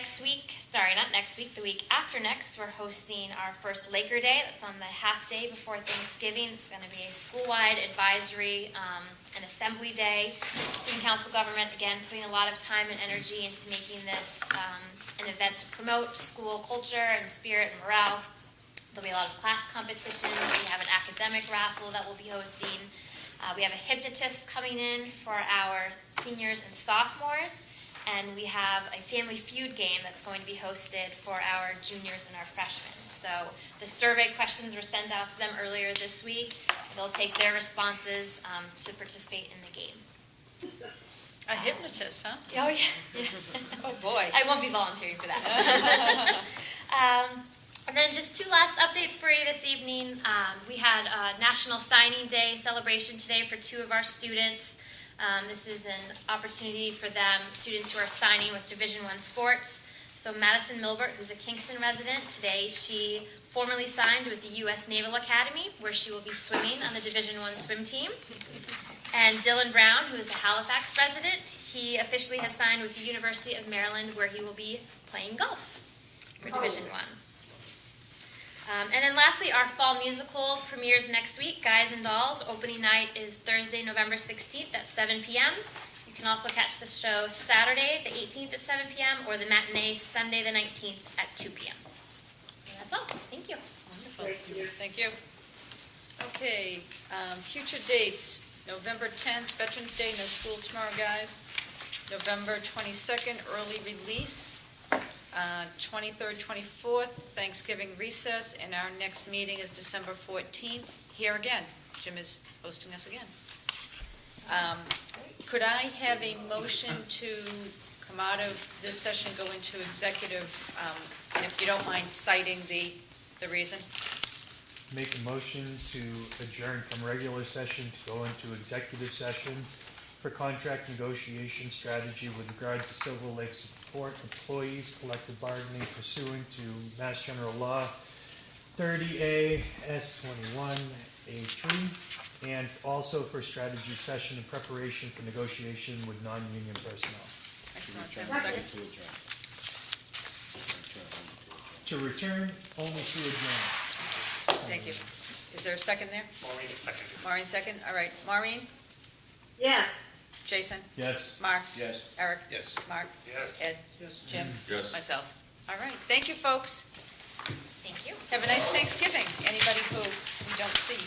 S15: week after next, we're hosting our first Laker Day. That's on the half day before Thanksgiving. It's going to be a school-wide advisory and assembly day. Student council government, again, putting a lot of time and energy into making this an event to promote school culture and spirit and morale. There'll be a lot of class competitions. We have an academic raffle that we'll be hosting. We have a hypnotist coming in for our seniors and sophomores. And we have a Family Feud game that's going to be hosted for our juniors and our freshmen. So the survey questions were sent out to them earlier this week. They'll take their responses to participate in the game.
S14: A hypnotist, huh?
S15: Oh, yeah.
S14: Oh, boy.
S15: I won't be volunteering for that. And then just two last updates for you this evening. We had a National Signing Day celebration today for two of our students. This is an opportunity for them, students who are signing with Division I sports. So Madison Milbert, who's a Kingston resident, today she formally signed with the U.S. Naval Academy, where she will be swimming on the Division I swim team. And Dylan Brown, who is a Halifax resident, he officially has signed with the University of Maryland, where he will be playing golf for Division I. And then lastly, our fall musical premieres next week, Guys and Dolls. Opening night is Thursday, November 16th at 7 p.m. You can also catch the show Saturday, the 18th at 7 p.m. or the matinee Sunday, the 19th at 2 p.m. And that's all. Thank you.
S14: Wonderful. Thank you. Okay, future dates, November 10th, Veterans Day, no school tomorrow, guys. November 22nd, early release. 23rd, 24th, Thanksgiving recess, and our next meeting is December 14th. Here again, Jim is hosting us again. Could I have a motion to come out of this session, go into executive, and if you don't mind citing the reason?
S17: Make a motion to adjourn from regular session to go into executive session for contract negotiation strategy with regard to Silver Lake Support Employees Collective Bargaining pursuant to Mass General Law 30A S21 A3, and also for strategy session in preparation for negotiation with non-union personnel.
S14: Excellent. Can I have a second?
S17: To return, only to adjourn.
S14: Thank you. Is there a second there?
S8: Maureen, second.
S14: Maureen, second? All right. Maureen?
S12: Yes.
S14: Jason?
S17: Yes.
S14: Mark?
S2: Yes.
S14: Eric?
S9: Yes.
S14: Mark?
S8: Yes.
S14: Ed? Jim?
S4: Yes.
S14: Myself. All right. Thank you, folks.
S15: Thank you.
S14: Have a nice Thanksgiving. Anybody who we don't see.